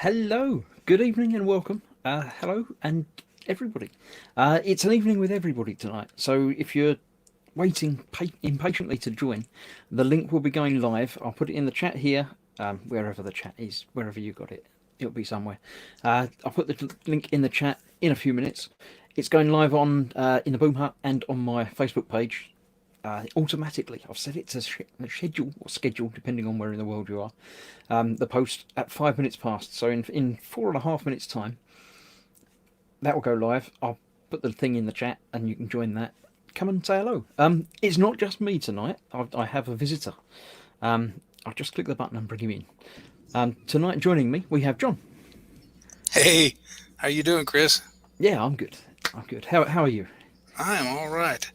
Hello, good evening and welcome. Hello and everybody. It's an evening with everybody tonight. So if you're waiting impatiently to join, the link will be going live. I'll put it in the chat here, wherever the chat is, wherever you got it. It'll be somewhere. I'll put the link in the chat in a few minutes. It's going live on in the Boom Hut and on my Facebook page automatically. I've set it to schedule, depending on where in the world you are. The post at 5 minutes past. So in 4.5 minutes time, that will go live. I'll put the thing in the chat, and you can join that. Come and say hello. It's not just me tonight. I have a visitor. I'll just click the button and bring him in. Tonight, joining me, we have John. Hey, how you doing, Chris? Yeah, I'm good. I'm good. How are you? I'm all right.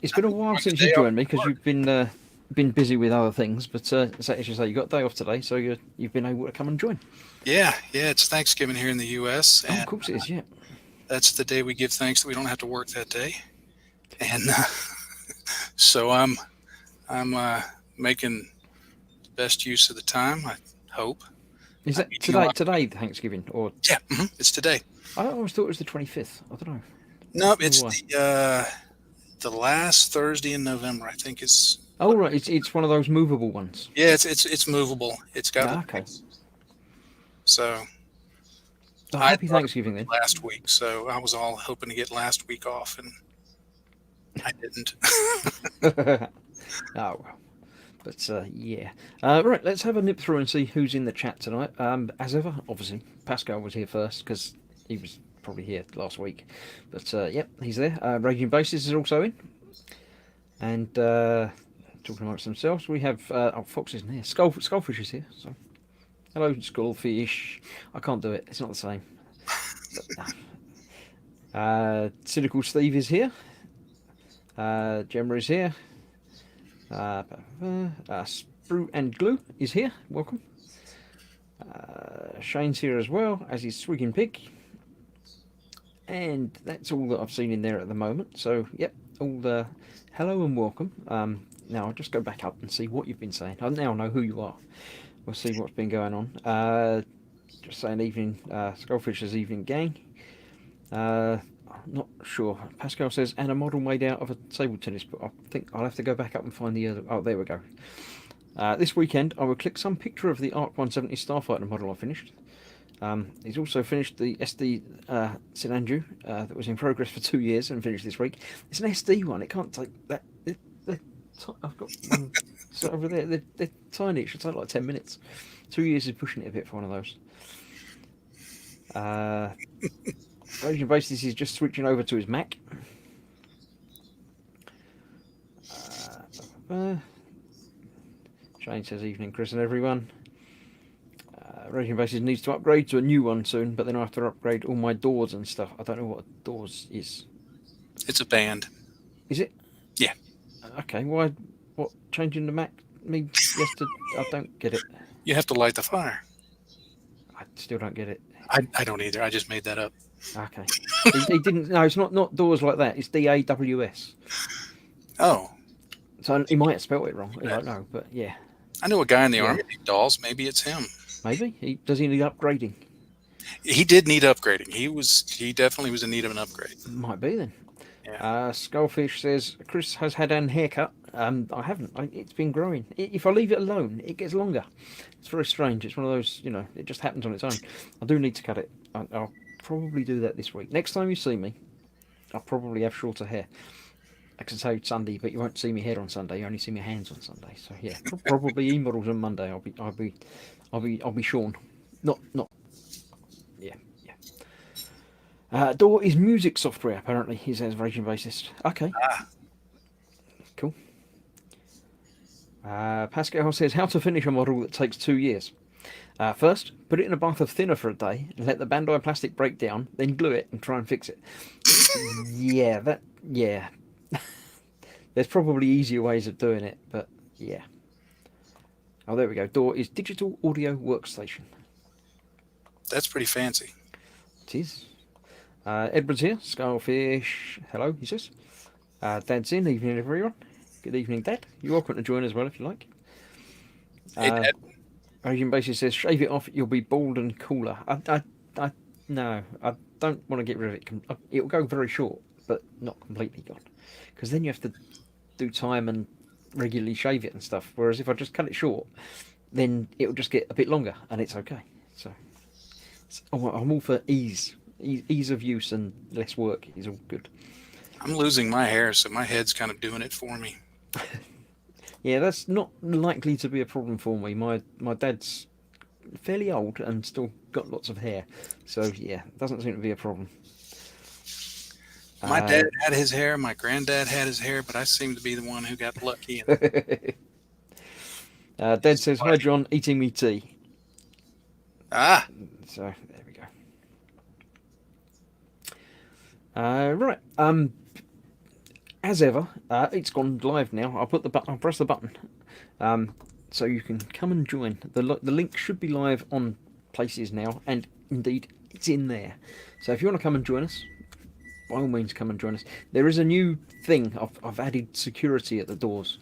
It's been a while since you joined me because you've been busy with other things. But as you say, you got a day off today, so you've been able to come and join. Yeah. It's Thanksgiving here in the U.S. And, of course it is. Yeah. That's the day we give thanks that we don't have to work that day, and so I'm making the best use of the time. I hope. Is that today Thanksgiving or? Yeah, it's today. I always thought it was the 25th. I don't know. No, it's the last Thursday in November. I think is. Oh right, it's one of those movable ones. Yeah, it's movable. It's got. Okay. So. Happy Thanksgiving then. Last week, so I was all hoping to get last week off, and I didn't. Oh well, but yeah. Right, let's have a nip through and see who's in the chat tonight. As ever, obviously Pascal was here first because he was probably here last week, but yep, he's there. Raging Basis is also in, and talking amongst themselves, we have Fox isn't here. Skullfish is here. So hello, Skullfish. I can't do it. It's not the same. Cynical Steve is here. Gemma is here. Sprue and Glue is here. Welcome. Shane's here as well, as is Swigging Pig. And that's all that I've seen in there at the moment. So, yep, all the hello and welcome. Now I'll just go back up and see what you've been saying. I now know who you are. We'll see what's been going on. Just saying evening, Skullfish's evening gang. I'm not sure. Pascal says, and a model made out of a table tennis, but I think I'll have to go back up and find the other. Oh, there we go. This weekend, I will click some picture of the ARC 170 Starfighter model I finished. He's also finished the SD Sinanju that was in progress for 2 years and finished this week. It's an SD one. It can't take that. I've got one over there. They're tiny. It should take like 10 minutes. 2 years is pushing it a bit for one of those. Raging Basis is just switching over to his Mac. Shane says, evening, Chris and everyone. Raging Basis needs to upgrade to a new one soon, but then I have to upgrade all my doors and stuff. I don't know what doors is. It's a band. Is it? Yeah. Okay, why? What changing the Mac means yesterday? I don't get it. You have to light the fire. I still don't get it. I don't either. I just made that up. Okay. he didn't. No, it's not doors like that. It's DAWS. Oh. So he might have spelled it wrong. I don't know, but yeah. I know a guy in the army named Dolls. Maybe it's him. Maybe does he need upgrading? He did need upgrading. He definitely was in need of an upgrade. Might be then. Yeah. Skullfish says Chris has had an haircut. I haven't. It's been growing. If I leave it alone, it gets longer. It's very strange. It's one of those, it just happens on its own. I do need to cut it. I'll probably do that this week. Next time you see me, I'll probably have shorter hair. I can say Sunday, but you won't see me hair on Sunday. You only see my hands on Sunday. So yeah, probably e-models on Monday. I'll be Sean. Not. Yeah. DAW is music software, apparently, he says, Raging Bassist. Okay. Cool. Pascal says, how to finish a model that takes 2 years. First, put it in a bath of thinner for a day and let the Bandai plastic break down, then glue it and try and fix it. Yeah. There's probably easier ways of doing it, but yeah. Oh, there we go. DAW is Digital Audio Workstation. That's pretty fancy. It is. Edward's here. Skullfish. Hello, he says. Dad's in. Evening, everyone. Good evening, Dad. You're welcome to join as well if you like. Hey, Dad. Raging Basis says, shave it off, you'll be bald and cooler. No, I don't want to get rid of it. It'll go very short, but not completely gone. Because then you have to do time and regularly shave it and stuff. Whereas if I just cut it short, then it'll just get a bit longer and it's okay. So I'm all for ease. Ease of use and less work is all good. I'm losing my hair, so my head's kind of doing it for me. Yeah, that's not likely to be a problem for me. My dad's fairly old and still got lots of hair, so yeah, doesn't seem to be a problem. My dad had his hair, my granddad had his hair, but I seem to be the one who got lucky. And Dad says, "Hi John, eating me tea." ah, So there we go. Right. As ever, it's gone live now. I'll press the button, so you can come and join. The link should be live on Places now, and indeed it's in there. So if you want to come and join us, by all means come and join us. There is a new thing. I've added security at the doors,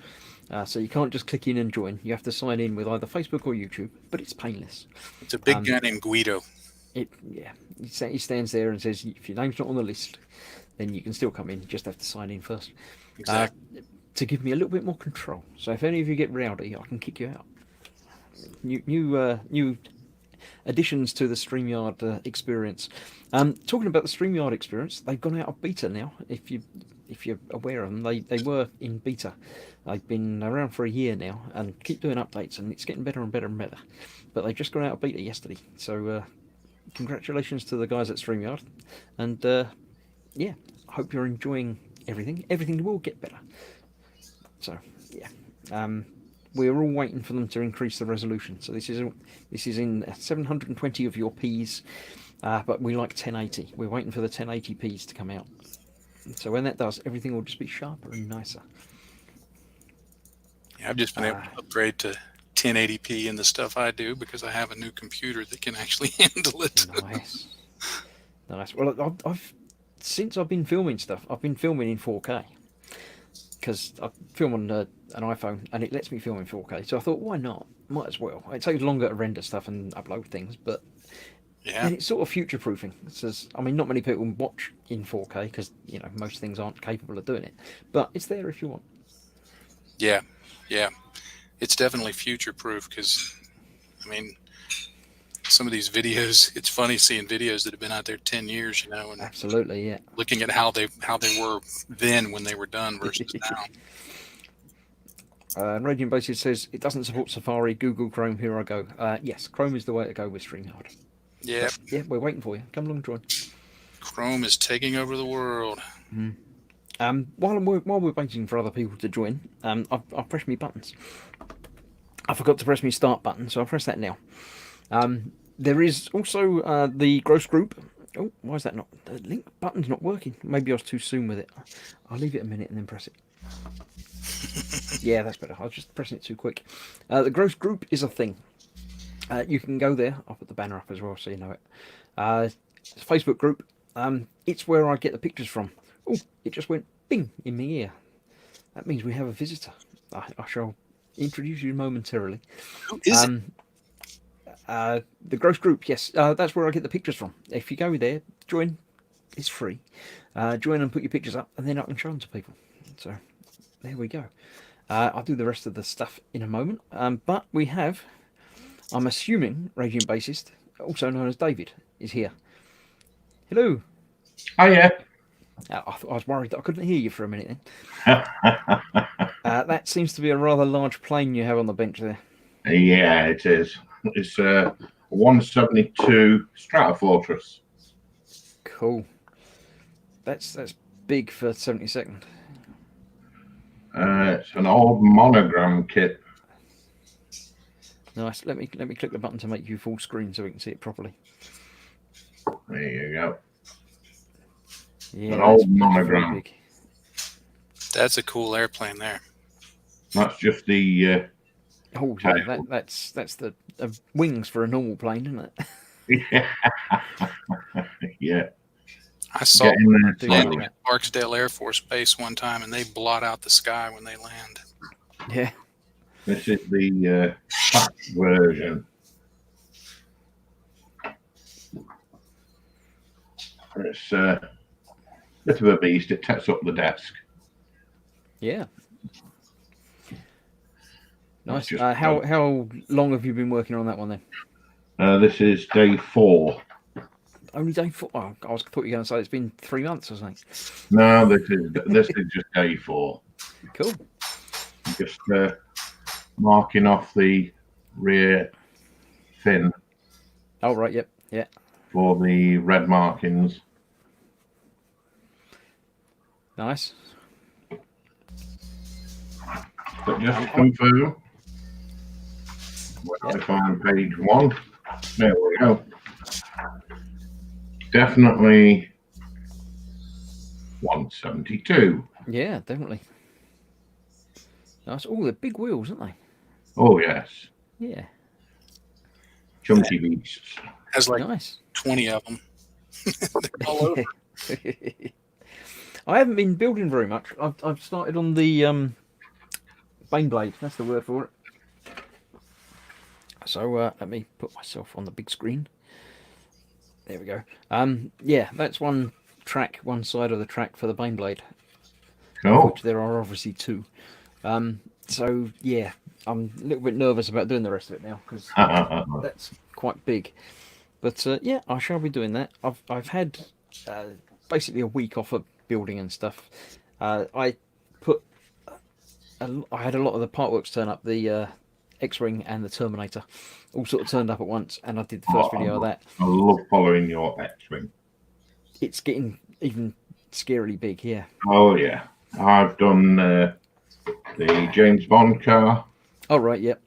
so you can't just click in and join. You have to sign in with either Facebook or YouTube, but it's painless. it's a big guy named Guido. He stands there and says, if your name's not on the list, then you can still come in. You just have to sign in first. Exactly. To give me a little bit more control. So if any of you get rowdy, I can kick you out. New additions to the StreamYard experience. Talking about the StreamYard experience, they've gone out of beta now. If you're aware of them, they were in beta. They've been around for a year now and keep doing updates, and it's getting better and better and better. But they've just gone out of beta yesterday. So congratulations to the guys at StreamYard, and yeah, I hope you're enjoying everything. Everything will get better. So yeah, we're all waiting for them to increase the resolution. So this is in 720 of your Ps, but we like 1080. We're waiting for the 1080Ps to come out. So when that does, everything will just be sharper and nicer. Yeah, I've just been able to upgrade to 1080p in the stuff I do because I have a new computer that can actually handle it. Nice. Well, since I've been filming stuff, I've been filming in 4K because I film on an iPhone and it lets me film in 4K. So I thought, why not? Might as well. It takes longer to render stuff and upload things, but Yeah, and it's sort of future-proofing. I mean, not many people watch in 4K because most things aren't capable of doing it, but it's there if you want. yeah. It's definitely future-proof because, I mean, some of these videos, it's funny seeing videos that have been out there 10 years, and Absolutely, yeah. looking at how they were then when they were done versus now. Raging Basis says it doesn't support Safari, Google Chrome. Here I go. Yes, Chrome is the way to go with StreamYard. Yeah, Yeah, we're waiting for you. Come along, join. Chrome is taking over the world. While we're waiting for other people to join, I've pressed my buttons. I forgot to press my start button, so I'll press that now. There is also the Gross Group. Oh, why is that not? The link button's not working. Maybe I was too soon with it. I'll leave it a minute and then press it. Yeah, that's better. I was just pressing it too quick. The Gross Group is a thing. You can go there. I'll put the banner up as well so you know it. It's a Facebook group. It's where I get the pictures from. Oh, it just went bing in my ear. That means we have a visitor. I shall introduce you momentarily. Who is it? The Gross Group, yes. That's where I get the pictures from. If you go there, join. It's free. Join and put your pictures up, and then I can show them to people. So there we go. I'll do the rest of the stuff in a moment. But we have, I'm assuming, Raging Bassist, also known as David, is here. Hello. Hiya. I was worried that I couldn't hear you for a minute then. That seems to be a rather large plane you have on the bench there. Yeah, it is. It's a 172 Stratofortress. Cool. That's big for 72nd. It's an old monogram kit. Nice. Let me click the button to make you full screen so we can see it properly. There you go. Yeah, An old very monogram. big. That's a cool airplane there. That's just the Oh, yeah, that's the wings for a normal plane, isn't it? yeah. I saw Get in there, them landing slowly. at Barksdale Air Force Base one time, and they blot out the sky when they land. Yeah. This is the fat version. It's a bit of a beast. It takes up the desk. Yeah. Nice. Just How long have you been working on that one then? This is day 4. Only day 4. Oh, thought you were going to say it's been 3 months or something. No, this is just day 4. Cool. Just marking off the rear fin Oh right. Yep. Yeah. for the red markings. Nice. But just to confirm, when I find page 1, there we go. Definitely 172. Yeah, definitely. Nice. Oh, they're big wheels, aren't they? Oh yes, Yeah. chunky beasts. Has like Nice. 20 of them. They're all over. I haven't been building very much. I've started on the Baneblade. That's the word for it. So let me put myself on the big screen. There we go. Yeah, that's one side of the track for the Baneblade, Cool. which there are obviously 2. So yeah, I'm a little bit nervous about doing the rest of it now because that's quite big. But yeah, I shall be doing that. I've had basically a week off of building and stuff. I had a lot of the partworks turn up, the X-Wing and the Terminator, all sort of turned up at once, and I did the first video of that. I love following your X-Wing. It's getting even scarily big, yeah. Oh yeah, I've done the James Bond car. Oh right, yep.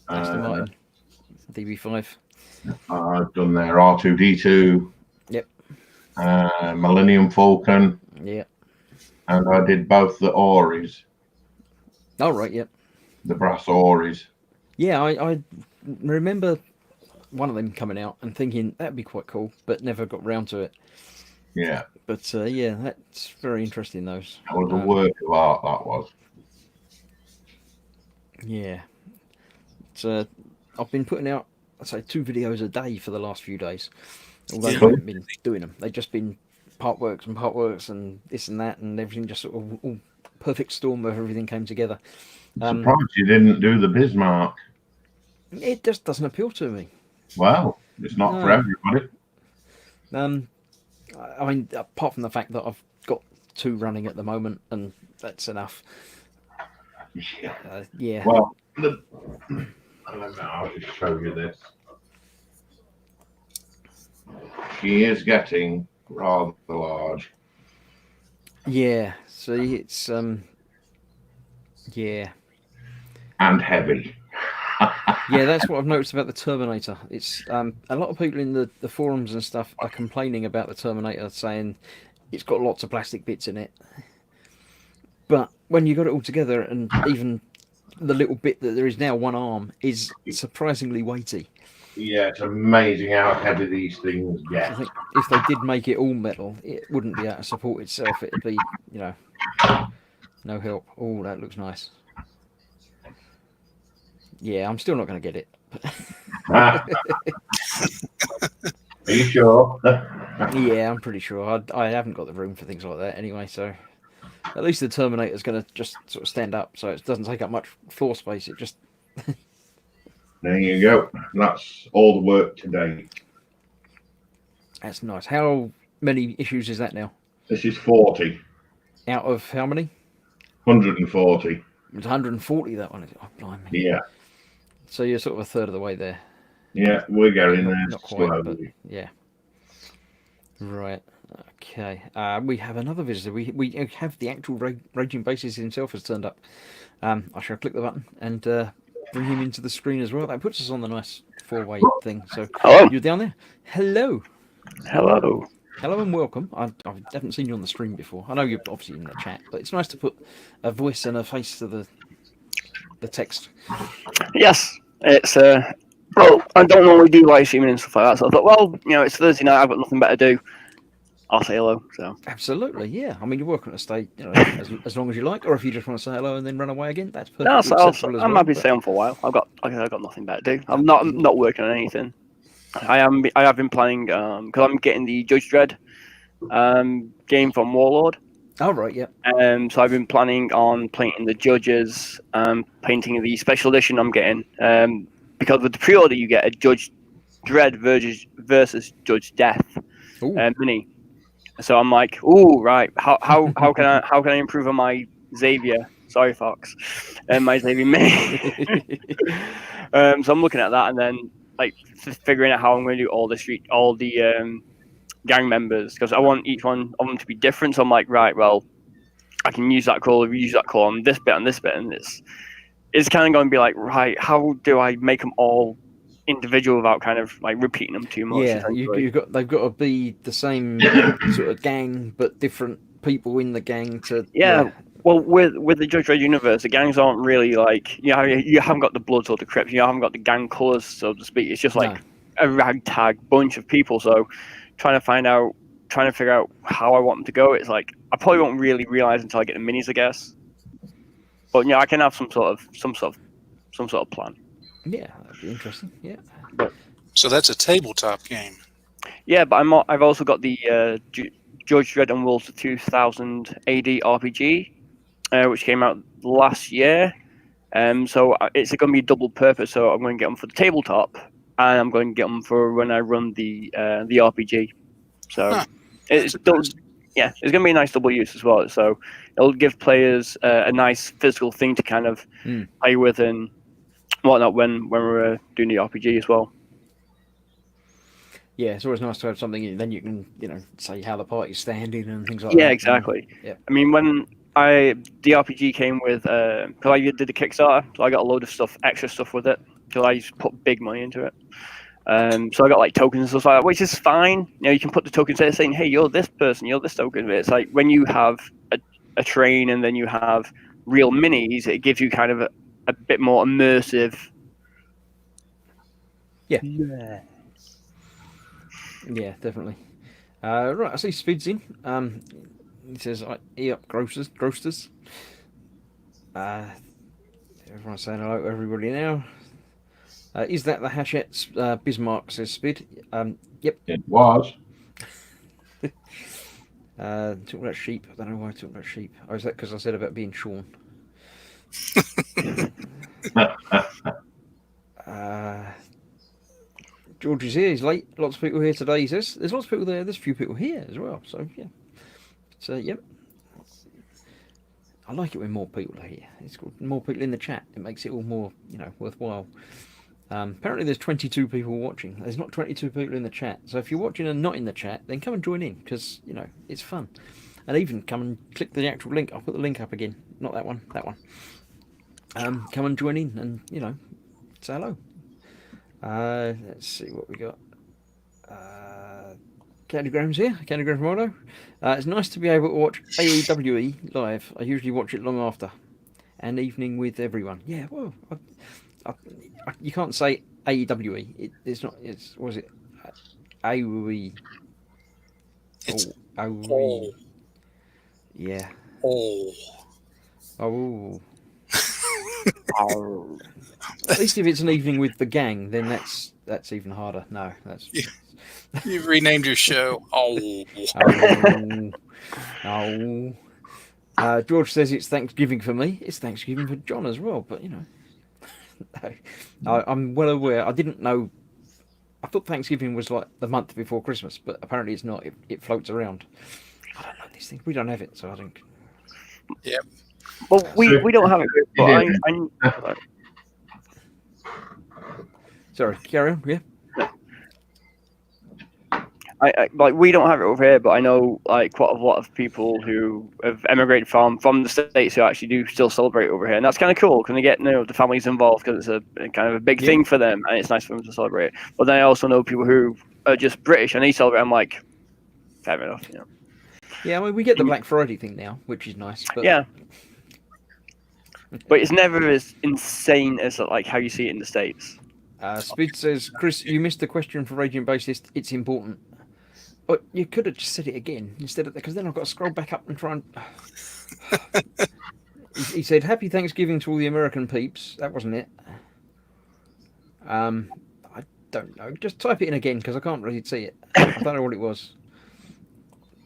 Aston Martin, DB5. I've done their R2D2. Yep. Millennium Falcon, Yeah. and I did both the Auris, Oh right, yep. the brass Auris. Yeah, I remember one of them coming out and thinking that'd be quite cool, but never got round to it. Yeah, But yeah, that's very interesting. Those. that was a work of art. That was. Yeah. So I've been putting out, I'd say, 2 videos a day for the last few days. Although I Yeah. haven't been doing them. They've just been partworks and this and that, and everything just sort of all perfect storm of everything came together. I'm surprised you didn't do the Bismarck. It just doesn't appeal to me. Well, it's not for No. everybody. I mean, apart from the fact that I've got 2 running at the moment, and that's enough. Yeah. Yeah. Well, I'll just show you this. She is getting rather large. Yeah. See, it's yeah. And heavy. Yeah, that's what I've noticed about the Terminator. It's a lot of people in the forums and stuff are complaining about the Terminator, saying it's got lots of plastic bits in it. But when you got it all together, and even the little bit that there is now, one arm, is surprisingly weighty. Yeah, it's amazing how heavy these things I get. think if they did make it all metal, it wouldn't be able to support itself. It'd be, no help. Oh, that looks nice. Yeah, I'm still not going to get it. Are you sure? Yeah, I'm pretty sure. I haven't got the room for things like that anyway, so at least the Terminator's going to just sort of stand up, so it doesn't take up much floor space. It just... There you go. That's all the work today. That's nice. How many issues is that now? This is 40. Out of how many? 140. It's 140, that one. Oh, blimey. Yeah. So you're sort of a third of the way there. Yeah, we're getting there. Not quite, but slowly. yeah. Right. Okay. We have another visitor. We have the actual Raging Bassist himself has turned up. I shall click the button and bring him into the screen as well. That puts us on the nice 4-way thing. So Hello. you're down there. Hello. Hello. Hello and welcome. I haven't seen you on the stream before. I know you're obviously in the chat, but it's nice to put a voice and a face to the text. Yes, it's well, I don't normally do live streaming and stuff like that, so I thought, well, it's Thursday night, I've got nothing better to do. I'll say hello. So Absolutely, yeah. I mean, you're welcome to stay, as long as you like, or if you just want to say hello and then run away again, that's perfectly no, acceptable as I'm well. happy to stay on for a while. I've got nothing better to do. I'm not working on anything. I have been playing because I'm getting the Judge Dredd game from Warlord. Oh, right, yeah. So I've been planning on painting the judges, painting the special edition I'm getting. Because with the pre-order you get a Judge Dredd versus Judge Death Ooh. mini. So I'm like, ooh, right. How can I improve on my Xavier? Sorry, Fox. My Xavier mini. So I'm looking at that and then like figuring out how I'm going to do all the gang members because I want each one of them to be different. So I'm like, right, well, I can use that color, use that color on this bit, and it's kind of going to be like, right, how do I make them all individual without kind of like repeating them too much? Yeah, they've got to be the same sort of gang, but different people in the gang to. Yeah. Well, with the Judge Dredd universe, the gangs aren't really like you haven't got the Bloods or the Crips, you haven't got the gang colors, so to speak. It's just like a ragtag bunch of people. So trying to figure out how I want them to go. It's like I probably won't really realize until I get the minis, I guess. But I can have some sort of plan. Yeah, that'd be interesting. Yeah. So that's a tabletop game. Yeah, but I've also got the Judge Dredd and Wolves of 2000 AD RPG, which came out last year. So it's going to be double purpose. So I'm going to get them for the tabletop, and I'm going to get them for when I run the RPG. So it's going to be a nice double use as well. So it'll give players a nice physical thing to kind of play with and whatnot when we're doing the RPG as well. Yeah, it's always nice to have something. Then you can, say how the party's standing and things like that. Yeah, exactly. Yeah. I mean, when the RPG came with, because I did the Kickstarter, so I got a load of extra stuff with it, because I just put big money into it. So I got like tokens and stuff like that, which is fine. You can put the tokens there saying, hey, you're this person, you're this token. But it's like when you have a train and then you have real minis, it gives you kind of a bit more immersive. Yeah. Yeah, definitely. Right, I see Spid's in. He says, up, Grosters. Everyone's saying hello to everybody now. Is that the Hachette's Bismarck, says Spid? Yep. It was. Talking about sheep. I don't know why I talking about sheep. Oh, is that because I said about being Sean? George is here. He's late. Lots of people here today. He says there's lots of people there. There's a few people here as well. So yeah. So yep. I like it when more people are here. It's got more people in the chat. It makes it all more worthwhile. Apparently there's 22 people watching. There's not 22 people in the chat. So if you're watching and not in the chat, then come and join in because it's fun. And even come and click the actual link. I'll put the link up again. Not that one. That one. Come and join in and say hello. Let's see what we got. Candygrams here. Candygram Modo. It's nice to be able to watch AEWE live. I usually watch it long after. An evening with everyone. Yeah, well, you can't say AEWE. It's not. It's what is it? AEWE. It's AEWE. Yeah. Oh. At least if it's an evening with the gang, then that's even harder. No, that's. You've renamed your show. Oh. George says it's Thanksgiving for me. It's Thanksgiving for John as well, but I'm well aware. I didn't know. I thought Thanksgiving was like the month before Christmas, but apparently it's not. It floats around. I don't know these things. We don't have it, so I think. Yeah. Well, we don't have it. But Sorry, carry on. Yeah. I we don't have it over here, but I know like quite a lot of people who have emigrated from the States who actually do still celebrate over here, and that's kind of cool because they get the families involved because it's a kind of a big thing for them, and it's nice for them to celebrate. But then I also know people who are just British and they celebrate. I'm like, fair enough, Yeah, I mean we get the Black Friday thing now, which is nice. But... Yeah. But it's never as insane as like how you see it in the States. Spid says, Chris, you missed the question for Raging Bassist. It's important. Oh, you could have just said it again instead of because then I've got to scroll back up and try and. He said, "Happy Thanksgiving to all the American peeps." That wasn't it. I don't know. Just type it in again because I can't really see it. I don't know what it was.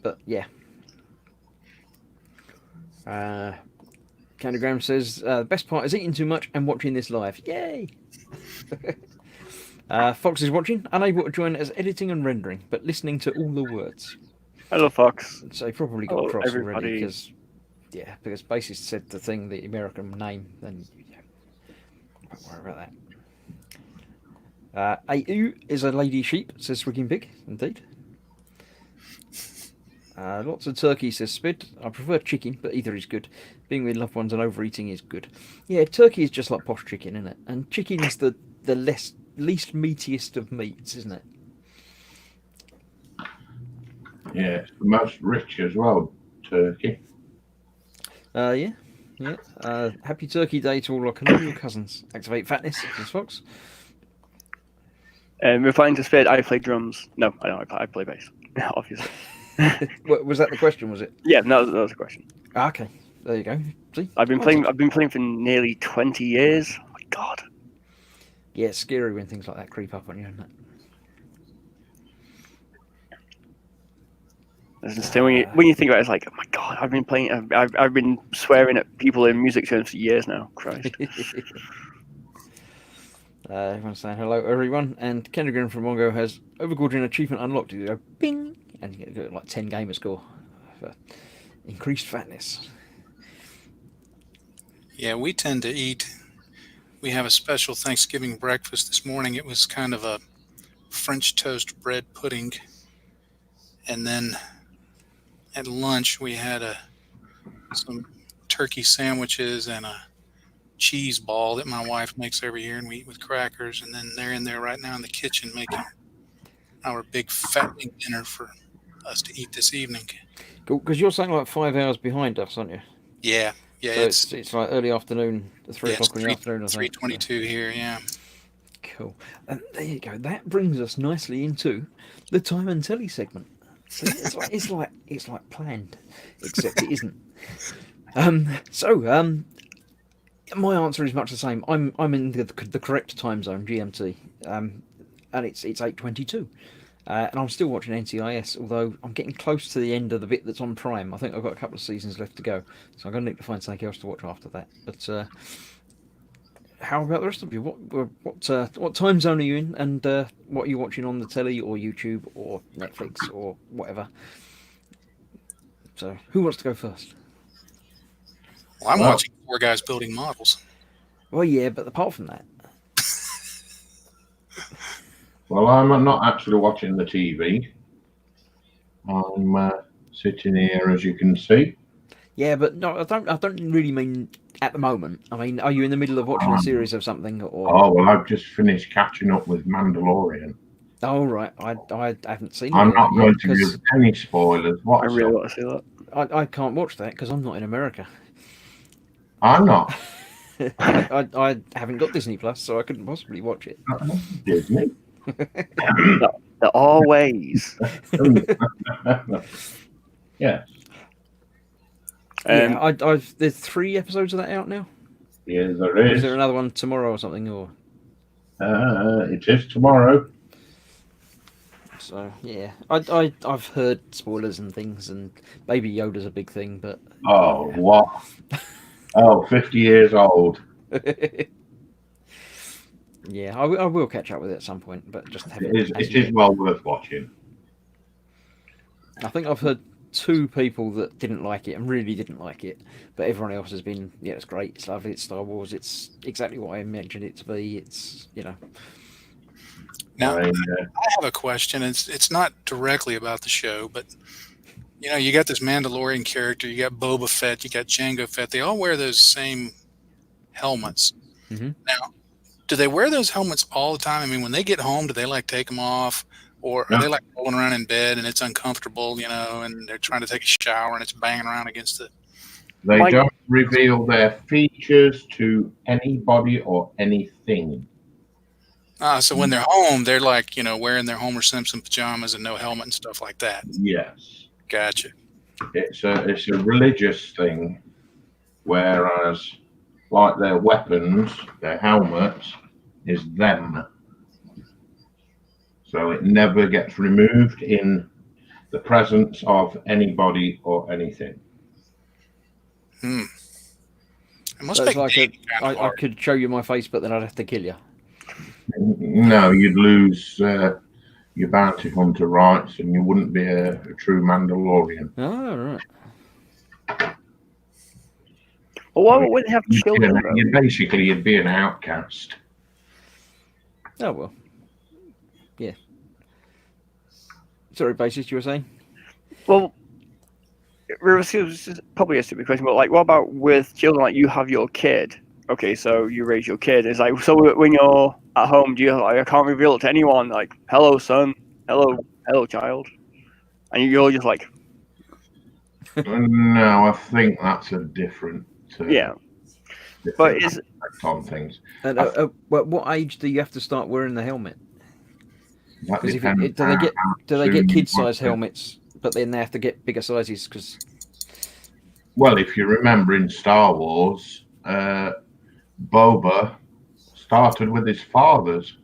But yeah. Candygram says, the best part is eating too much and watching this live. Yay! Fox is watching, unable to join as editing and rendering, but listening to all the words. Hello, Fox. So he probably got Hello, across already everybody. because Bassist said the American name, then don't worry about that. AU is a lady sheep, says Swigging Big, indeed. Lots of turkey, says Spid. I prefer chicken, but either is good. Being with loved ones and overeating is good. Yeah, turkey is just like posh chicken, isn't it? And chicken is the least meatiest of meats, isn't it? Yeah, it's the most rich as well, turkey. Yeah. Happy Turkey Day to all our colonial cousins. Activate fatness, says Fox. Replying to Spade, I play drums. No, I don't. I play bass, obviously. Was that the question? Was it? Yeah, no, that was a question. Okay, there you go. See, I've been playing for nearly 20 years. Oh my god. Yeah, it's scary when things like that creep up on you, isn't it? It's just when you think about it, it's like, oh my god, I've been playing. I've been swearing at people in music terms for years now. Christ. Everyone's saying hello, everyone. And Kendrick from Mongo has overgorging achievement unlocked. You go bing, and you get like 10 gamer score for increased fatness. Yeah, we tend to eat. We have a special Thanksgiving breakfast this morning. It was kind of a French toast bread pudding. And then at lunch, we had some turkey sandwiches and a cheese ball that my wife makes every year, and we eat with crackers. And then they're in there right now in the kitchen making our big fattening dinner for us to eat this evening. Cool, because you're saying like 5 hours behind us, aren't you? Yeah, So it's like early afternoon, 3 o'clock in the afternoon. 3:22 here. Yeah. Cool. And there you go. That brings us nicely into the time and telly segment. See, it's like planned, except it isn't. My answer is much the same. I'm in the correct time zone, GMT, and it's 8:22, and I'm still watching NCIS. Although I'm getting close to the end of the bit that's on Prime. I think I've got a couple of seasons left to go, so I'm going to need to find something else to watch after that. But how about the rest of you? What time zone are you in, and what are you watching on the telly or YouTube or Netflix or whatever? So who wants to go first? Well, I'm watching 4 guys building models. Well, yeah, but apart from that, Well, I'm not actually watching the TV. I'm sitting here, as you can see. yeah, but no, I don't really mean at the moment. I mean, are you in the middle of watching a series of something or? Oh well, I've just finished catching up with Mandalorian. Oh right, I haven't seen. I'm not going to 'cause give any spoilers. I really want to see that. I can't watch that because I'm not in America. I'm not. I haven't got Disney Plus, so I couldn't possibly watch it. Disney. There are ways. Yeah. Yeah, there's 3 episodes of that out now. Yes, there Or is. is there another one tomorrow or something? Or It is tomorrow. so yeah, I've heard spoilers and things, and Baby Yoda's a big thing, but Oh, what? Oh, 50 years old. yeah, I will catch up with it at some point, but just haven't. It is well worth watching. I think I've heard 2 people that didn't like it and really didn't like it, but everyone else has been, yeah, it's great, it's lovely, it's Star Wars, it's exactly what I imagined it to be. It's Now, I mean, I have a question. It's not directly about the show, but you got this Mandalorian character, you got Boba Fett, you got Jango Fett. They all wear those same helmets. Mhm. Now, do they wear those helmets all the time? I mean, when they get home, do they take them off, or are they rolling around in bed and it's uncomfortable, and they're trying to take a shower and it's banging around against it? they don't reveal their features to anybody or anything. So when they're home, they're like, wearing their Homer Simpson pajamas and no helmet and stuff like that. Yes. Gotcha. It's a religious thing, whereas like their weapons, their helmets, is them. So it never gets removed in the presence of anybody or anything. It must So it's make like dating kind of I hard. could show you my face, but then I'd have to kill you. No, you'd lose your bounty hunter rights, and you wouldn't be a true Mandalorian. Oh, right. Well, why would they have children? though? You'd be an outcast. Oh, well. Yeah. Sorry, Basis, you were saying? Well, this is probably a stupid question, but like, what about with children? Like, you have your kid. Okay, so you raise your kid. It's like, so when you're at home, do you like, I can't reveal it to anyone? Like, hello, son. Hello, child. And you're just like, No, I think that's a different. yeah. different But is aspect on things. And what age do you have to start wearing the helmet? That Because depends do they get how soon kid you want size to- helmets, but then they have to get bigger sizes? Because Well, if you remember in Star Wars, Boba started with his father's.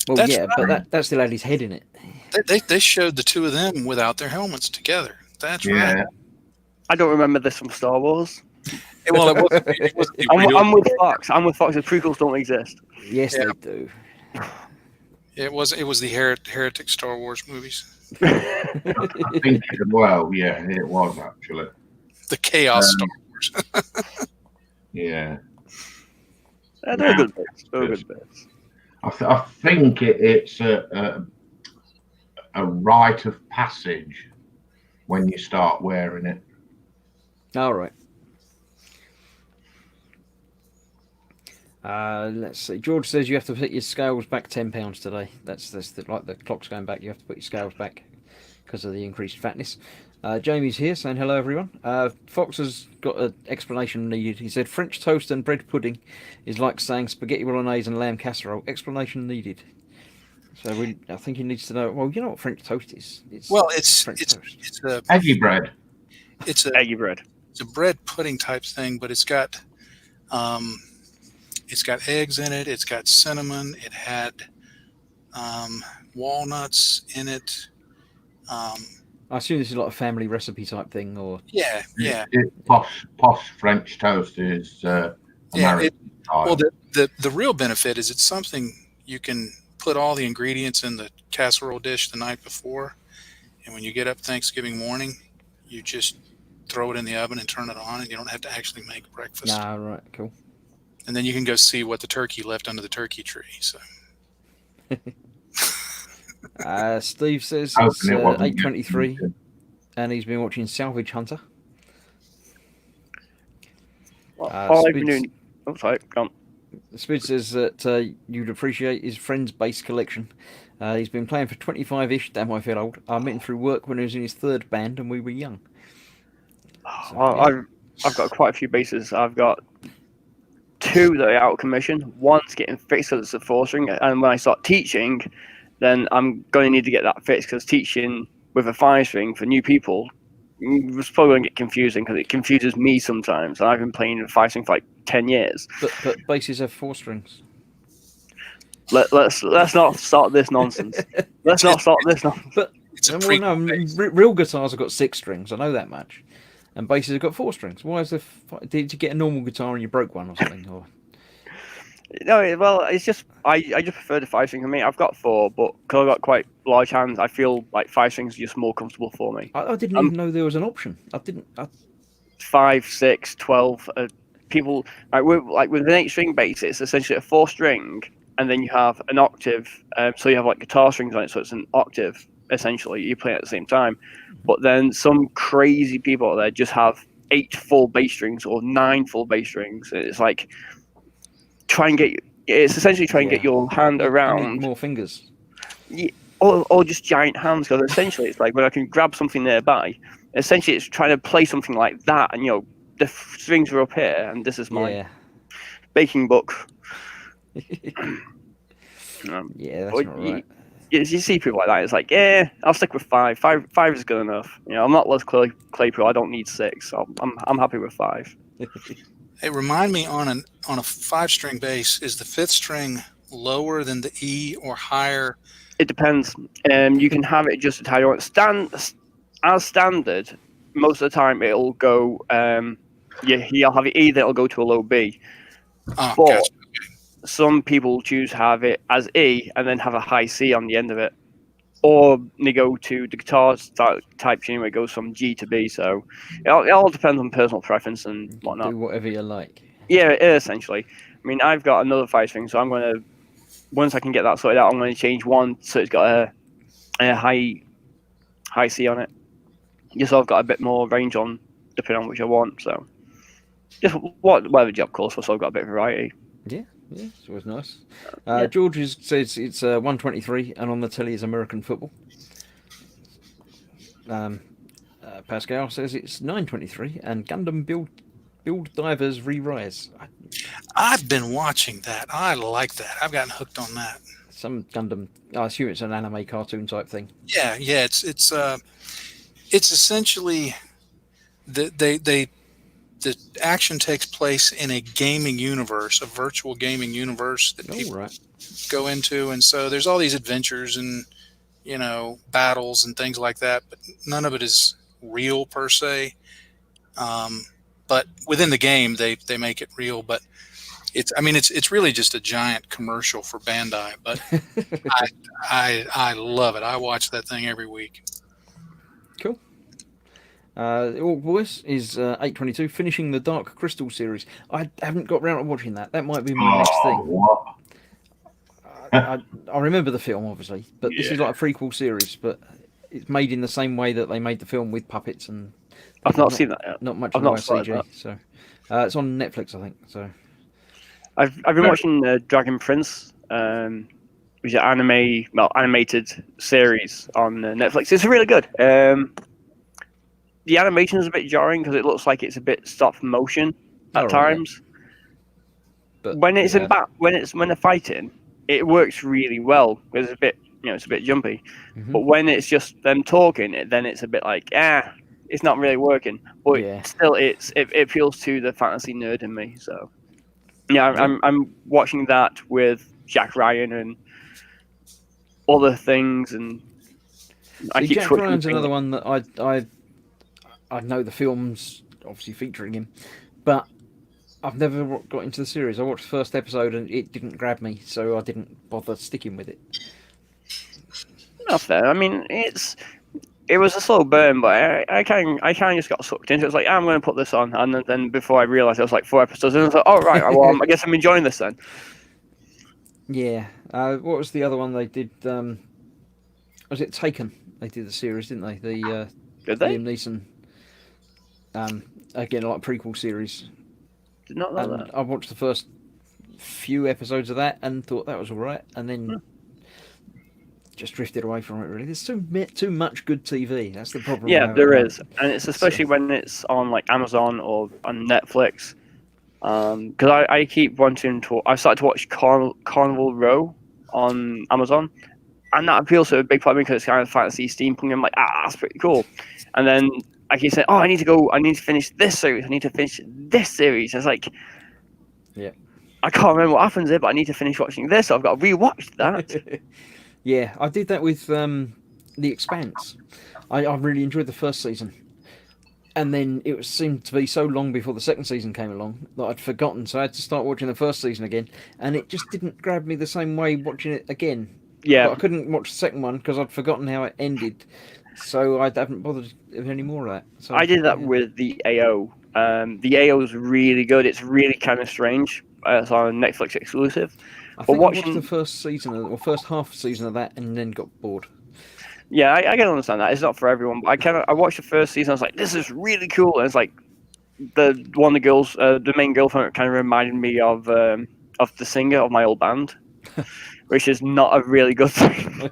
well, That's yeah, but that still had his head in it. They showed the two of them without their helmets together. That's Yeah, right. I don't remember this from Star Wars. Well, it wasn't the I'm real- with Fox. I'm with Fox. The prequels don't exist. Yes, Yeah. they do. It was the heretic Star Wars movies. I think it was actually. The chaos Star Wars. Yeah, They're good bits. They're good bits. I think it's a rite of passage when you start wearing it. All right. Let's see. George says you have to put your scales back £10 today. That's like the clock's going back. You have to put your scales back because of the increased fatness. Jamie's here saying hello, everyone. Fox has got an explanation needed. He said French toast and bread pudding is like saying spaghetti bolognese and lamb casserole. Explanation needed. So I think he needs to know. Well, you know what French toast is? It's French toast. Eggy bread. It's a Eggy bread. it's a bread pudding type thing, but it's got eggs in it. It's got cinnamon. It had walnuts in it. I assume this is like a family recipe type thing, or Yeah. Posh French toast is American style. Well, the real benefit is it's something you can put all the ingredients in the casserole dish the night before, and when you get up Thanksgiving morning, you just throw it in the oven and turn it on, and you don't have to actually make breakfast. nah, right, cool. And then you can go see what the turkey left under the turkey tree. So Steve says Hoping it's it wasn't 8:23, and he's been watching Salvage Hunter. All I've been Spids- doing. Oh, sorry, gone. Spid says that you'd appreciate his friend's bass collection. He's been playing for 25-ish. Damn, I feel old. I met him through work when he was in his third band, and we were young. So, yeah. I've got quite a few bases. I've got 2 that are out of commission. One's getting fixed because it's a 4-string, and when I start teaching, then I'm going to need to get that fixed because teaching with a 5-string for new people was probably going to get confusing because it confuses me sometimes. And I've been playing a 5-string for like 10 years. But basses have 4 strings. Let's not start this nonsense. Let's not start this nonsense. But it's a well, no, real guitars have got 6 strings. I know that much. And basses have got 4 strings. Why is did you get a normal guitar and you broke one or something? Or No, well, it's just I just prefer the 5-string for me. I've got 4, but because I've got quite large hands, I feel like 5 strings are just more comfortable for me. I didn't even know there was an option. 5, 6, 12. People with an 8-string bass, it's essentially a 4-string, and then you have an octave. So you have like guitar strings on it, so it's an octave essentially. You play at the same time. But then some crazy people out there just have 8 full bass strings or 9 full bass strings. It's like it's essentially trying to get your hand you around. need more fingers. Or just giant hands, because essentially it's like when I can grab something nearby, essentially it's trying to play something like that, and the strings are up here, and this is my Yeah. baking book. Yeah, that's But not right. you see people like that. It's like, yeah, I'll stick with 5. 5 is good enough. I'm not Les Claypool. I don't need 6. So I'm happy with 5. Hey, remind me on a 5-string bass, is the 5th string lower than the E or higher? It depends. You can have it adjusted how you want. As standard, most of the time it'll go. You'll have it E, then it'll go to a low B. Oh, But gotcha. some people choose to have it as E and then have a high C on the end of it. Or they go to the guitar type tuning where it goes from G to B. So it all depends on personal preference and whatnot. Do whatever you like. Yeah, essentially. I mean, I've got another 5-string, so I'm going to, once I can get that sorted out, I'm going to change one so it's got a high C on it. Just so I've got a bit more range on, depending on which I want. So just whatever job calls for, so I've got a bit of variety. Yeah, it's always nice. Yeah. George says it's 1:23, and on the telly is American football. Pascal says it's 9:23, and Gundam Build Divers Re-Rise. I've been watching that. I like that. I've gotten hooked on that. Some Gundam. I assume it's an anime cartoon type thing. Yeah. It's essentially the action takes place in a gaming universe, a virtual gaming universe that people right. go into, and so there's all these adventures and battles and things like that, but none of it is real per se. But within the game, they make it real. But it's really just a giant commercial for Bandai. But I love it. I watch that thing every week. Cool. All Boys is 8:22, finishing the Dark Crystal series. I haven't got round to watching that. That might be my next thing. What? I remember the film, obviously, but this is like a prequel series, but it's made in the same way that they made the film with puppets and. I've not seen that yet. Not much I've in the way not of started CG. that. So it's on Netflix, I think. So I've been watching Dragon Prince, which is an animated series on Netflix. It's really good. The animation is a bit jarring because it looks like it's a bit stop motion at times. But when it's when they're fighting, it works really well because it's a bit it's a bit jumpy. Mhm. But when it's just them talking, then it's a bit like it's not really working. But still, it appeals to the fantasy nerd in me. So I'm watching that with Jack Ryan and other things, and See, Jack Ryan's another one that I know the film's obviously featuring him, but I've never got into the series. I watched the first episode and it didn't grab me, so I didn't bother sticking with it. Not fair. I mean, it was a slow burn, but I kind of just got sucked into it. It's like, I'm going to put this on, and then before I realised, it was like 4 episodes, and I was like, oh right, well, I guess I'm enjoying this then. Yeah. What was the other one they did? Was it Taken? They did the series, didn't they? The Did they? Liam Neeson. Again, like prequel series. Did not know that. I watched the first few episodes of that and thought that was all right, and then just drifted away from it. Really, there's too much good TV. That's the problem. Yeah, there is, and it's especially when it's on like Amazon or on Netflix. Because I keep wanting to. I started to watch Carnival Row on Amazon, and that appeals to a big part of me because it's kind of fantasy steampunk. I'm like, that's pretty cool. And then I keep saying, I need to finish this series. I need to finish this series. It's like, yeah, I can't remember what happens there, but I need to finish watching this. So I've got to rewatch that. Yeah, I did that with The Expanse. I really enjoyed the first season. And then it seemed to be so long before the second season came along that I'd forgotten. So I had to start watching the first season again. And it just didn't grab me the same way watching it again. Yeah. But I couldn't watch the second one because I'd forgotten how it ended. So I haven't bothered with any more of that. So, I did that with the AO. The AO is really good. It's really kind of strange. It's on Netflix exclusive. I think I watched the first season or first half season of that and then got bored. Yeah, I can understand that. It's not for everyone. But I watched the first season. I was like, this is really cool. And it's like the girls, the main girl from it, kind of reminded me of the singer of my old band, which is not a really good thing.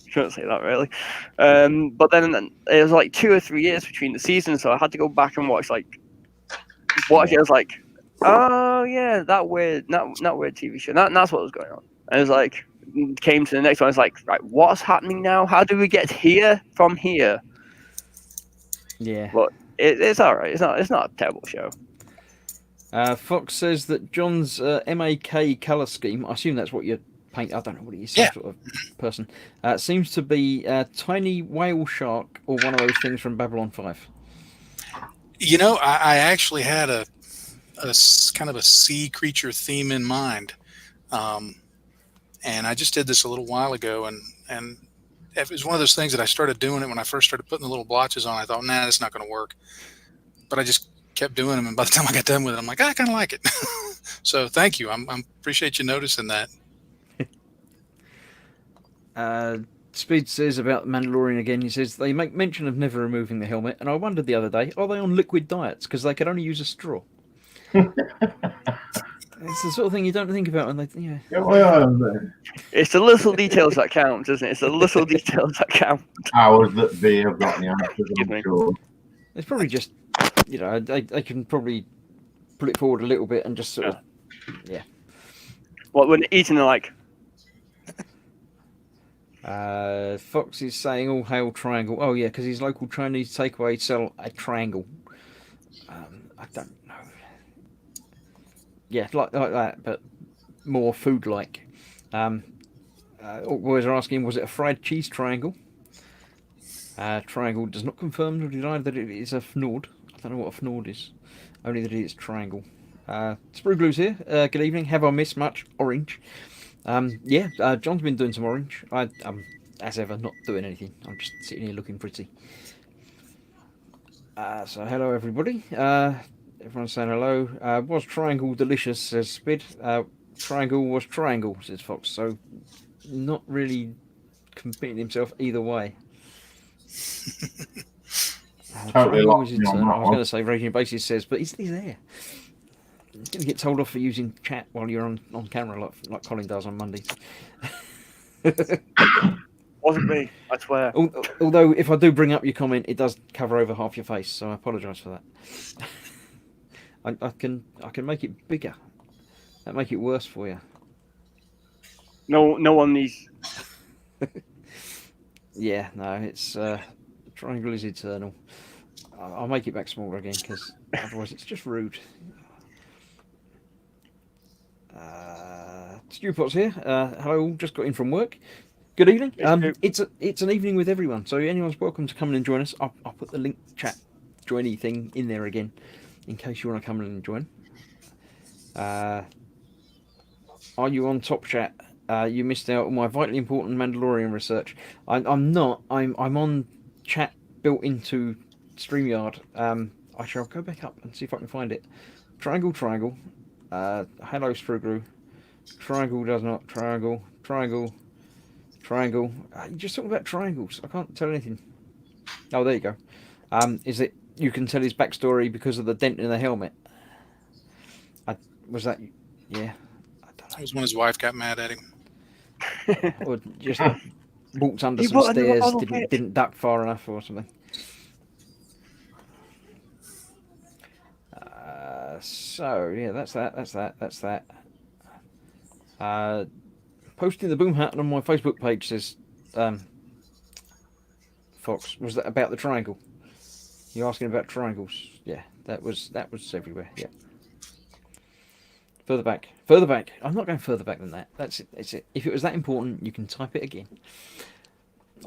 Shouldn't say that really. But then it was like 2 or 3 years between the seasons, so I had to go back and watch. I was like, oh yeah, that weird, not weird TV show. That's what was going on. And it was like, came to the next one. It's like, right, what's happening now? How do we get here from here? Yeah. But it's all right. It's not a terrible show. Fox says that John's MAK colour scheme, I assume that's what you paint, I don't know what it is, some Yeah. sort of person, seems to be a tiny whale shark or one of those things from Babylon 5. You know, I actually had a kind of a sea creature theme in mind. And I just did this a little while ago, and it was one of those things that I started doing it when I first started putting the little blotches on. I thought, nah, that's not going to work. But I just kept doing them, and by the time I got done with it, I'm like, I kind of like it. So thank you. I'm appreciate you noticing that. Speed says about Mandalorian again, he says they make mention of never removing the helmet, and I wondered the other day, are they on liquid diets because they could only use a straw? It's the sort of thing you don't think about when they, yeah. It's the little details that count, isn't it? It's the little details that count. Powers that be have got the answers, Excuse me. I'm sure. It's probably just, you know, they can probably pull it forward a little bit and just sort of, yeah. What when eating, they're like, Fox is saying all hail Triangle. Oh yeah, because his local Chinese takeaway sell a triangle. I don't know. Yeah, like that, but more food-like. Boys are asking, was it a fried cheese triangle? Triangle does not confirm or deny that it is a fnord. I don't know what a fnord is. Only that it is triangle. Sprueglue's here. Good evening. Have I missed much? Orange. Yeah, John's been doing some orange. I'm, as ever, not doing anything. I'm just sitting here looking pretty. So hello everybody. Everyone's saying hello. Was triangle delicious, says Spid. Triangle was triangle, says Fox. So not really competing himself either way. Totally Triangle lost is me on internal. that I was one. going to say Raging Basis says, but he's there. You're going to get told off for using chat while you're on camera like Colin does on Mondays. wasn't me, I swear. Although, if I do bring up your comment, it does cover over half your face, so I apologise for that. I can make it bigger. That make it worse for you. No one needs. Yeah, no, it's triangle is eternal. I'll make it back smaller again because otherwise it's just rude. Stewpot's here. Hello, just got in from work. Good evening. It's an evening with everyone, so anyone's welcome to come in and join us. I'll put the link chat joiny thing in there again, in case you want to come in and join. Are you on Top Chat? You missed out on my vitally important Mandalorian research. I'm not. I'm on chat built into StreamYard. I shall go back up and see if I can find it. Triangle. Hello, Sprugru. Triangle does not. Triangle. You're just talking about triangles. I can't tell anything. Oh, there you go. Is it you can tell his backstory because of the dent in the helmet? Was that? Yeah. I don't That was when his wife got mad at him. know. Or just walked under He some put another stairs, bottle pit. didn't duck far enough or something. So yeah, that's that. Posting the boom hat on my Facebook page says, Fox, was that about the triangle? You asking about triangles? Yeah, that was everywhere. Yeah. Further back. I'm not going further back than that. That's it. If it was that important, you can type it again.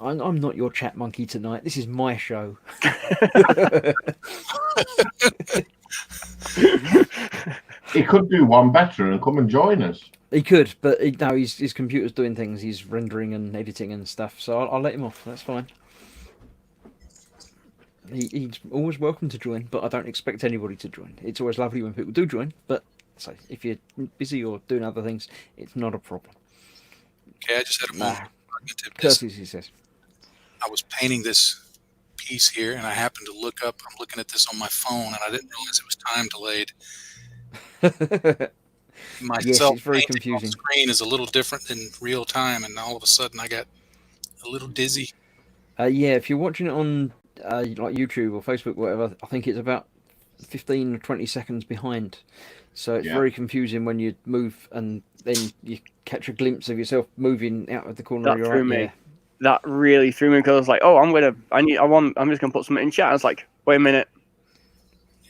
I'm not your chat monkey tonight. This is my show. He could do one better and come and join us. He could, but no, his computer's doing things. He's rendering and editing and stuff. So I'll let him off. That's fine. He's always welcome to join, but I don't expect anybody to join. It's always lovely when people do join, but so if you're busy or doing other things, it's not a problem. Okay, I just had a moment. Curses, he says. I was painting this piece here, and I happened to look up. I'm looking at this on my phone, and I didn't realize it was time delayed. Myself it's very painting on confusing. screen is a little different than real time, and all of a sudden I got a little dizzy. Yeah, if you're watching it on like YouTube or Facebook, or whatever, I think it's about 15 or 20 seconds behind. So it's Yeah. very confusing when you move and then you catch a glimpse of yourself moving out of the corner That of your threw eye. me. That really threw me because I was like, oh, I'm just gonna put something in chat. I was like, wait a minute,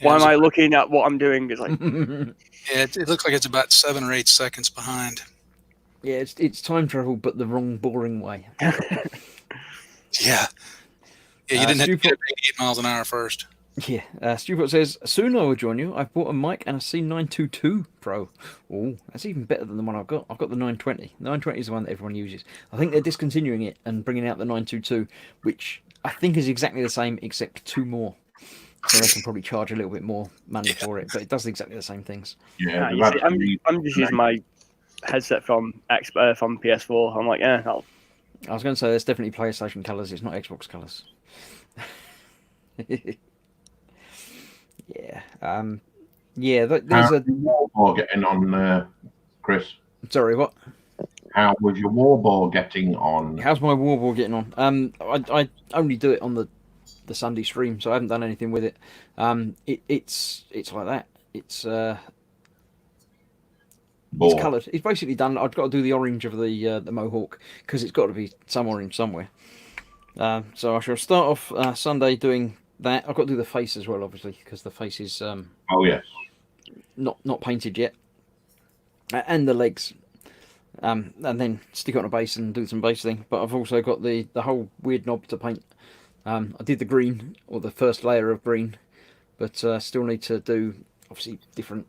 why am I looking at what I'm doing? It's like, Yeah, it looks like it's about 7 or 8 seconds behind. Yeah, it's time travel, but the wrong, boring way. Yeah. Yeah, you didn't have to Stupid- get 88 miles an hour first. Yeah, Stupid says, soon I will join you. I've bought a mic and a C922 Pro. Oh, that's even better than the one I've got. I've got the 920. The 920 is the one that everyone uses. I think they're discontinuing it and bringing out the 922, which I think is exactly the same, except 2 more. So they can probably charge a little bit more money for it, but it does exactly the same things. Yeah, nah, they've you see, actually- I'm just using my headset from PS4. I'm like, yeah, I was going to say, there's definitely PlayStation colours. It's not Xbox colours. Yeah. There's How's your Warbow getting on, Chris? Sorry, what? How was your Warbow getting on? How's my Warbow getting on? I only do it on the Sunday stream, so I haven't done anything with it. It's like that. It's Bow? coloured. It's basically done. I've got to do the orange of the Mohawk because it's got to be some orange somewhere. So I shall start off Sunday doing that. I've got to do the face as well, obviously, because the face is Oh, yes. not painted yet, and the legs. And then stick it on a base and do some base thing. But I've also got the whole weird knob to paint. I did the green, or the first layer of green, but still need to do obviously different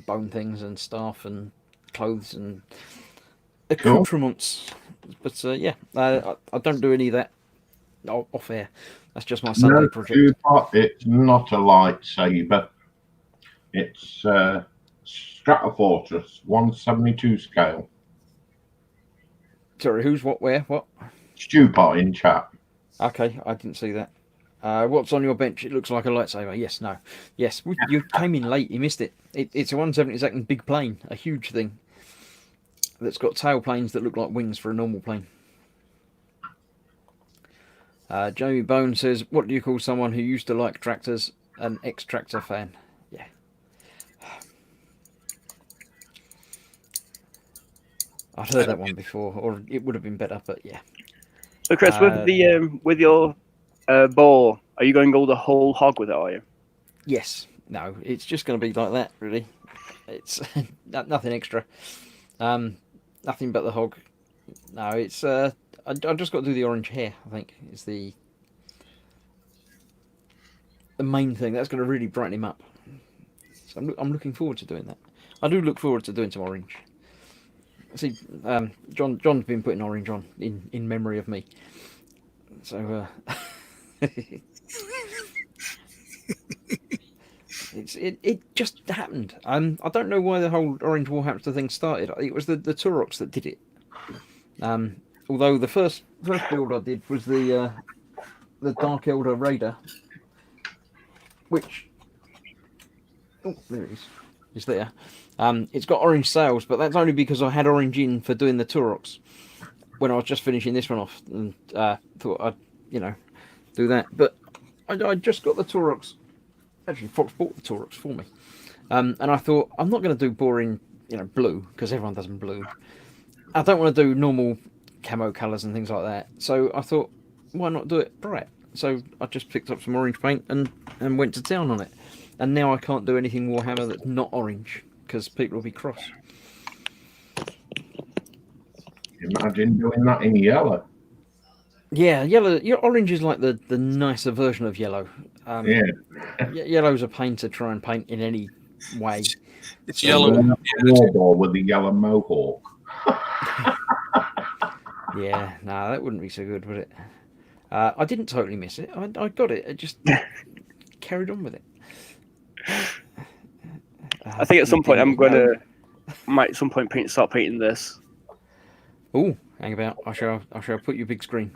bone things and staff and clothes and accoutrements. But yeah, I don't do any of that off air. That's just my Sunday No, project. it's not a lightsaber. It's Stratofortress 172 scale. Sorry, who's what, where, what? Stupot in chat. Okay, I didn't see that. What's on your bench? It looks like a lightsaber. Yes, no. Yes, you came in late. You missed it. It's a 172nd big plane, a huge thing that's got tail planes that look like wings for a normal plane. Jamie Bone says, what do you call someone who used to like tractors? An ex-tractor fan. Yeah. I've heard that one before, or it would have been better, but yeah. So Chris, with your bow, are you going to go the whole hog with it? Are you? Yes. No, it's just going to be like that, really. It's nothing extra. Nothing but the hog. No, it's I just got to do the orange hair. I think is the main thing. That's going to really brighten him up. So I'm looking forward to doing that. I do look forward to doing some orange. See, John's been putting orange on in memory of me. So it just happened. I don't know why the whole Orange Warhamster thing started. It was the Turoks that did it. Although the first build I did was the Dark Elder Raider, which there it is. It's there. It's got orange sails, but that's only because I had orange in for doing the Turoks when I was just finishing this one off, and thought I'd do that. But I just got the Turoks. Actually, Fox bought the Turoks for me, and I thought I'm not going to do boring, blue because everyone does them blue. I don't want to do normal camo colours and things like that. So I thought, why not do it bright? So I just picked up some orange paint and went to town on it. And now I can't do anything Warhammer that's not orange because people will be cross. Imagine doing that in yellow. Yeah, yellow. Orange is like the nicer version of yellow. Yeah. Yellow's a pain to try and paint in any way. It's yellow. Warbow with the yellow mohawk. Yeah, no, that wouldn't be so good, would it? I didn't totally miss it. I got it. I just carried on with it. I think at some point might at some point start painting this. Oh, hang about. I shall put you big screen.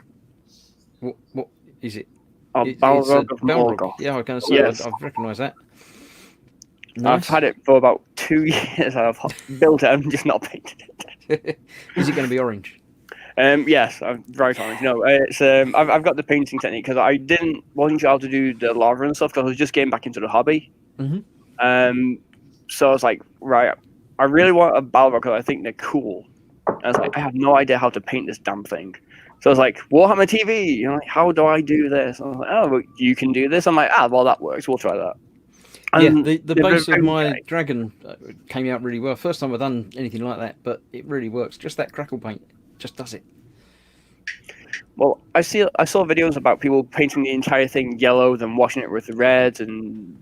What is it? It's Balrog of Balrog. Morgoth. Yeah, I was going to say, Yes. I've recognised that. I've Nice. had it for about 2 years. I've built it and just not painted it. Is it going to be orange? Yes, I'm right on it. No, it's I've got the painting technique because wasn't sure how to do the lava and stuff because I was just getting back into the hobby. Mhm. So I was like, right, I really want a Balrog because I think they're cool. And I was like, I have no idea how to paint this damn thing. So I was like, Warhammer TV. You know, like, how do I do this? And I was like, oh, well, you can do this. I'm like, well, that works. We'll try that. Yeah, And the base of my dragon came out really well. First time I've done anything like that, but it really works. Just that crackle paint just does it. Well, I saw videos about people painting the entire thing yellow, then washing it with reds and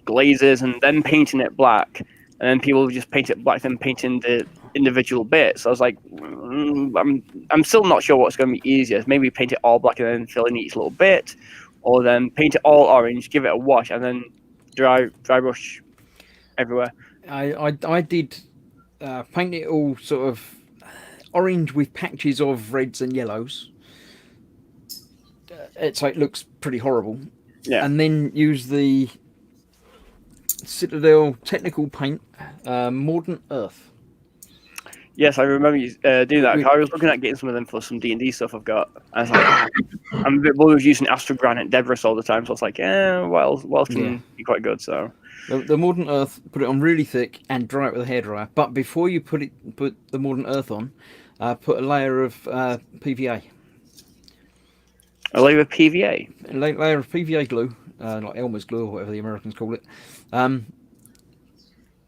glazes, and then painting it black. And then people just paint it black, then painting the individual bits. I was like, I'm still not sure what's going to be easier. Maybe paint it all black and then fill in each little bit, or then paint it all orange, give it a wash, and then dry brush everywhere. I did paint it all sort of orange with patches of reds and yellows. So it looks pretty horrible. Yeah. And then use the Citadel technical paint, Mordant Earth. Yes, I remember you doing that. I was looking at getting some of them for some D&D stuff I've got. I was like, I'm a bit bored of using Astro Granite Debris all the time, so I was like, what else can be quite good? So the Mordant Earth, put it on really thick and dry it with a hairdryer. But before you put the Mordant Earth on, put a layer of PVA. A layer of PVA? A layer of PVA glue, like Elmer's glue or whatever the Americans call it. And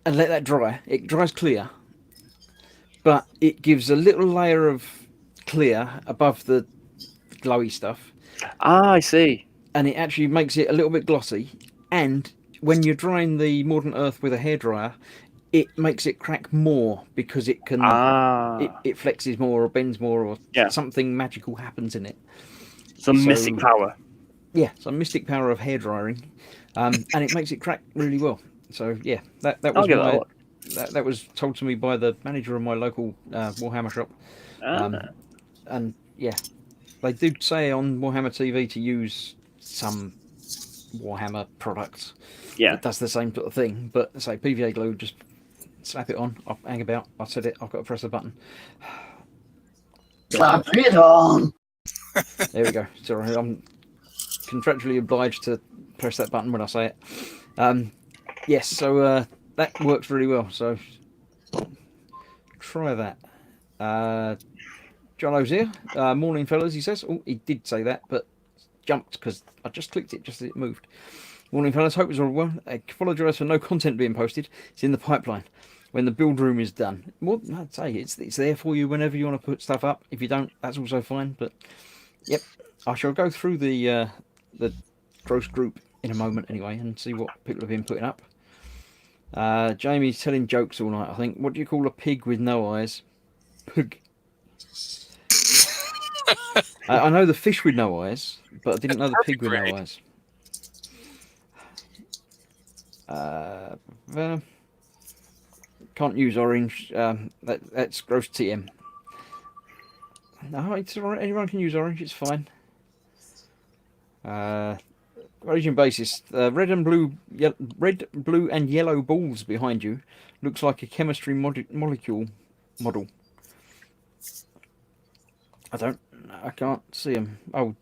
let that dry. It dries clear, but it gives a little layer of clear above the glowy stuff. Ah, I see. And it actually makes it a little bit glossy. And when you're drying the Mordant Earth with a hairdryer, it makes it crack more because it can it flexes more or bends more or something magical happens in it. Some mystic power. Yeah, some mystic power of hair drying, and it makes it crack really well. So yeah, that was that was told to me by the manager of my local Warhammer shop, and yeah, they do say on Warhammer TV to use some Warhammer products. Yeah, it does the same sort of thing, but say PVA glue, just slap it on. I'll hang about. I said it. I've got to press the button. Slap it on. There we go. Sorry, I'm contractually obliged to press that button when I say it. Yes, so that works really well. So try that. Jono's here. Morning, fellas, he says. Oh, he did say that, but jumped because I just clicked it just as it moved. Morning, fellas. Hope it's all well. Apologise for no content being posted. It's in the pipeline when the build room is done. Well, I'd say it's there for you whenever you want to put stuff up. If you don't, that's also fine. But yep, I shall go through the gross group in a moment anyway and see what people have been putting up. Jamie's telling jokes all night, I think. What do you call a pig with no eyes? Pug. I know the fish with no eyes, but I didn't know the pig with no eyes. Can't use orange. That's gross TM. No, it's alright. Anyone can use orange. It's fine. Origin basis. Red, blue, and yellow balls behind you looks like a chemistry molecule model. I can't see them. Oh,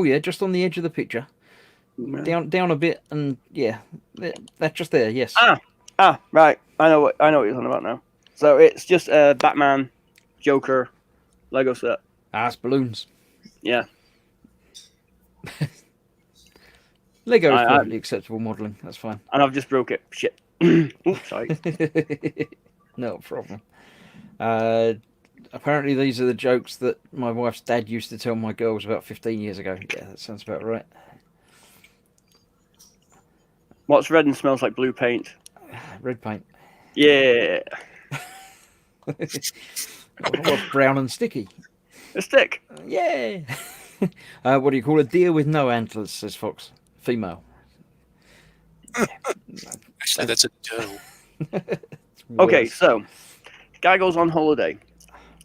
yeah, just on the edge of the picture. Down a bit, and yeah, that's just there. Yes. Right. I know what you're talking about now. So it's just a Batman, Joker, Lego set. It's balloons. Yeah. Lego is perfectly acceptable modelling. That's fine. And I've just broke it. Shit. Oops, sorry. No problem. Apparently, these are the jokes that my wife's dad used to tell my girls about 15 years ago. Yeah, that sounds about right. What's red and smells like blue paint? Red paint. Yeah. What's brown and sticky? A stick. Yeah. What do you call a deer with no antlers, says Fox. Female. Actually, that's a doe. Okay, so guy goes on holiday.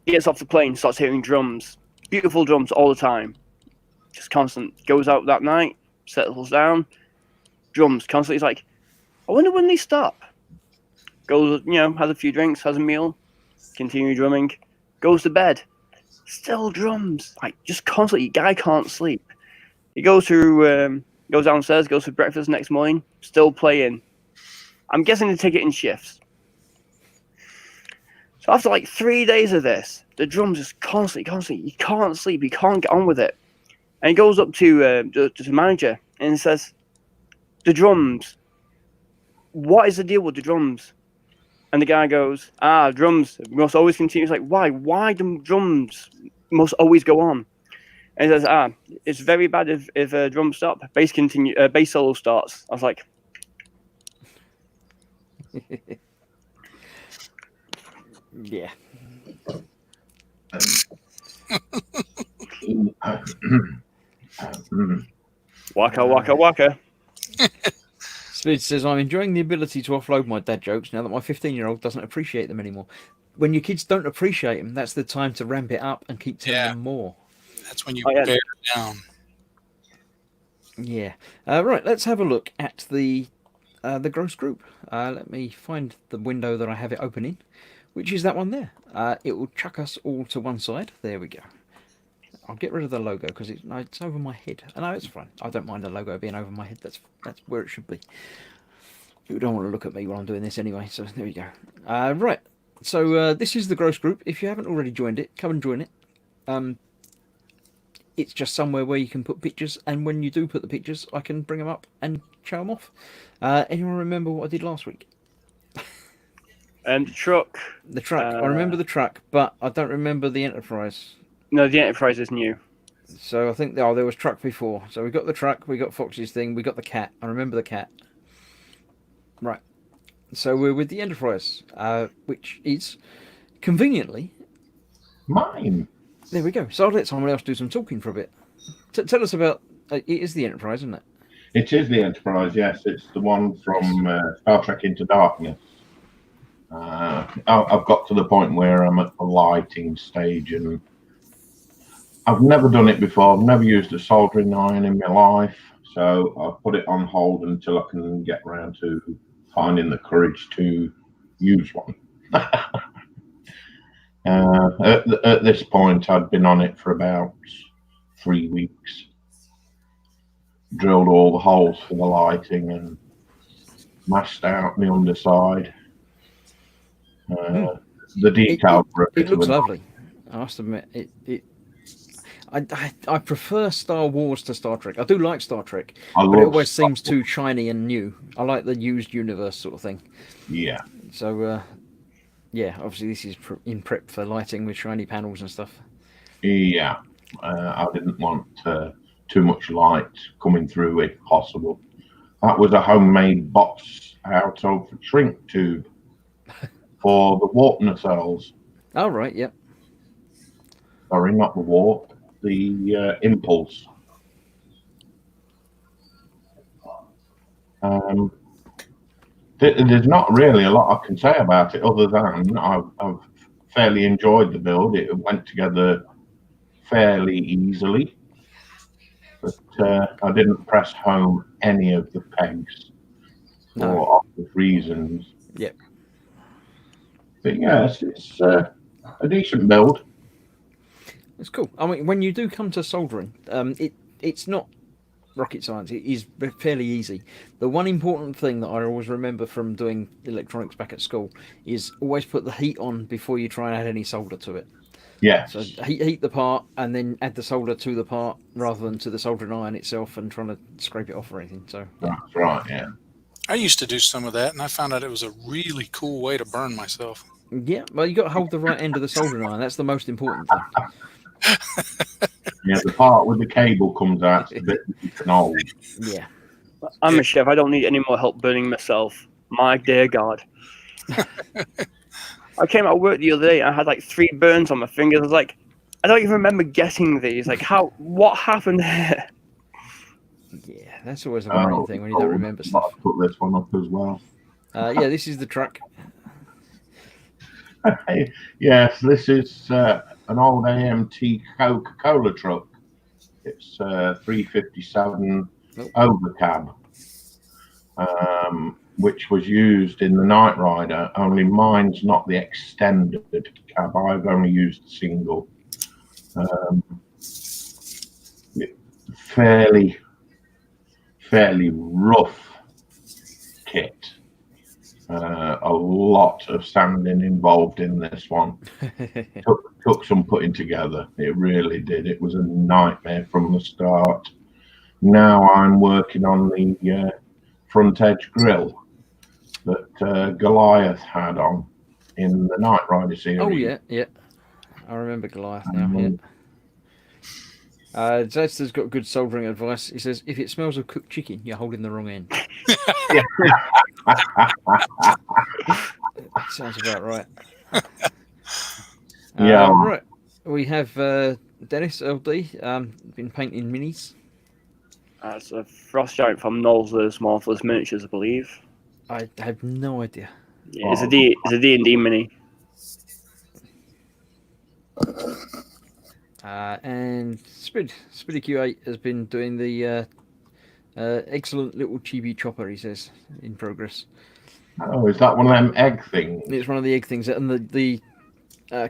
He gets off the plane, starts hearing drums. Beautiful drums all the time. Just constant. Goes out that night, settles down. Drums constantly. He's like, I wonder when they stop. Goes, has a few drinks, has a meal, continue drumming. goes to bed, still drums, like just constantly. Guy can't sleep. He goes downstairs, goes for breakfast next morning, still playing. I'm guessing they take it in shifts. So after like 3 days of this, the drums just constantly. He can't sleep. He can't get on with it. And he goes up to the manager and says, "The drums. What is the deal with the drums?" And the guy goes, "Drums must always continue." It's like, why? Why do drums must always go on? And he says, "It's very bad if drums stop. Bass solo starts." I was like, Yeah. "Waka waka waka." Speed says, "I'm enjoying the ability to offload my dad jokes now that my 15-year-old doesn't appreciate them anymore." When your kids don't appreciate them, that's the time to ramp it up and keep telling them more. That's when you Oh, yeah. bear it down. Yeah. Right, let's have a look at the gross group. Let me find the window that I have it open in, which is that one there. It will chuck us all to one side. There we go. I'll get rid of the logo because it's over my head. No, it's fine. I don't mind the logo being over my head. That's where it should be. You don't want to look at me while I'm doing this anyway, so there we go. Right, so this is the gross group. If you haven't already joined it, come and join it. It's just somewhere where you can put pictures, and when you do put the pictures, I can bring them up and show them off. Anyone remember what I did last week? The truck. The truck. I remember the truck, but I don't remember the Enterprise. No, the Enterprise is new. So I think there was truck before. So we got the truck, we got Fox's thing, we got the cat. I remember the cat. Right. So we're with the Enterprise, which is conveniently Mine. There we go. So I'll let someone else do some talking for a bit. Tell us about it. Is the Enterprise, isn't it? It is the Enterprise, yes. It's the one from Star Trek Into Darkness. I've got to the point where I'm at the lighting stage, and I've never done it before. I've never used a soldering iron in my life, so I've put it on hold until I can get around to finding the courage to use one. At this point, I'd been on it for about 3 weeks. Drilled all the holes for the lighting and mashed out the underside. The details were a bit It looks of a- lovely. I must admit, I prefer Star Wars to Star Trek. I do like Star Trek, I but it love always Star seems too shiny and new. I like the used universe sort of thing. Yeah. So, yeah, obviously this is in prep for lighting with shiny panels and stuff. Yeah. I didn't want too much light coming through if possible. That was a homemade box out of shrink tube for the warp nacelles. Oh, right, yep. Sorry, not the warp, the impulse. There's not really a lot I can say about it other than I've fairly enjoyed the build. It went together fairly easily, but I didn't press home any of the pegs for obvious reasons. Yep. But yes, it's a decent build. It's cool. I mean, when you do come to soldering, it's not rocket science. It is fairly easy. The one important thing that I always remember from doing electronics back at school is always put the heat on before you try and add any solder to it. Yes. So heat the part and then add the solder to the part rather than to the soldering iron itself and trying to scrape it off or anything. So That's right, yeah. I used to do some of that, and I found out it was a really cool way to burn myself. yeah, well, you got to hold the right end of the soldering iron. That's the most important thing. Yeah, the part with the cable comes out, it's a bit you can hold. Yeah. I'm a chef. I don't need any more help burning myself. My dear God. I came out of work the other day and I had like 3 burns on my fingers. I was like, I don't even remember getting these. Like, what happened there? Yeah, that's always a worrying thing when you don't remember I'll stuff. put this one up as well. Yeah, this is the truck. Yes, this is an old AMT Coca-Cola truck. It's 357 overcab. which was used in the Knight Rider, only mine's not the extended cab. I've only used single. Fairly rough kit. A lot of sanding involved in this one. Took some putting together. It really did. It was a nightmare from the start. Now I'm working on the front edge grille that Goliath had on in the Knight Rider series. Oh yeah. I remember Goliath now. Yeah. Zedster's got good soldering advice. He says, if it smells of cooked chicken, you're holding the wrong end. Sounds about right. Yeah. Right. We have Dennis LD been painting minis. That's a frost giant from Nolzur's Morphless Miniatures, I believe. I have no idea. Yeah, it's a D&D mini. And Spiddy Q8 has been doing the excellent little chibi chopper, he says, in progress. Oh, is that one of them egg things? It's one of the egg things, and the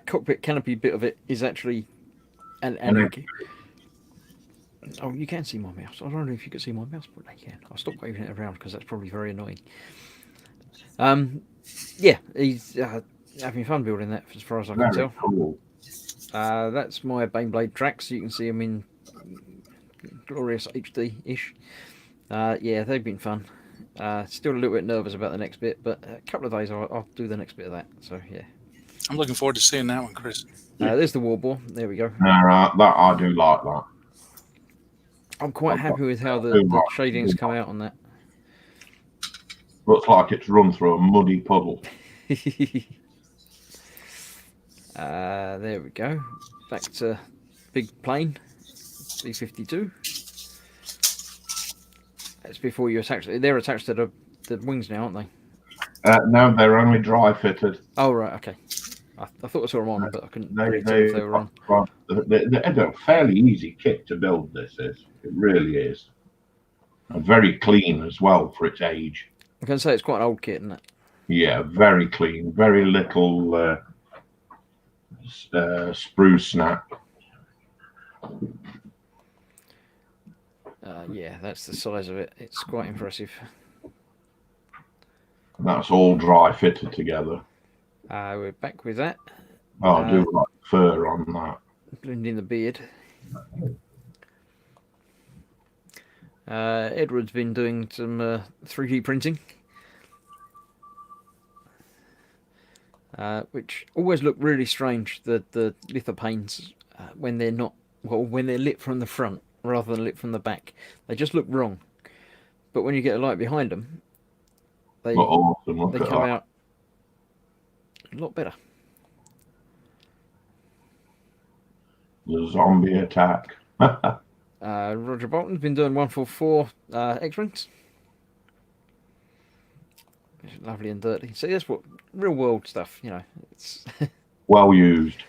cockpit canopy bit of it is actually an egg. Oh, you can see my mouse. I don't know if you can see my mouse, but you can. I'll stop waving it around because that's probably very annoying. Yeah, he's having fun building that, as far as I can tell. Cool. That's my Baneblade tracks. You can see them in glorious HD-ish. Yeah, they've been fun. Still a little bit nervous about the next bit, but a couple of days I'll do the next bit of that. So yeah, I'm looking forward to seeing that one, Chris. there's the Warboar. There we go. That I do like that. I'm quite happy with how the shadings come out on that. Looks like it's run through a muddy puddle. There we go. Back to big plane, B-52. That's before you attach. They're attached to the wings now, aren't they? No, they're only dry fitted. Oh right, okay. I thought I saw them on, but I couldn't really tell if they were on. They're a fairly easy kit to build. This is. It really is. And very clean as well for its age. I can say it's quite an old kit, isn't it? Yeah, very clean. Very little spruce snap. Yeah, that's the size of it. It's quite impressive. And that's all dry fitted together. We're back with that. I do like fur on that. Blending the beard. Edward's been doing some 3D printing, which always look really strange. The lithopanes when they're not when they're lit from the front rather than lit from the back, they just look wrong. But when you get a light behind them, they come out a lot better. The zombie attack. Roger Bolton's been doing 144 X-Wings. Lovely and dirty. See, that's what real world stuff, you know. It's Well used.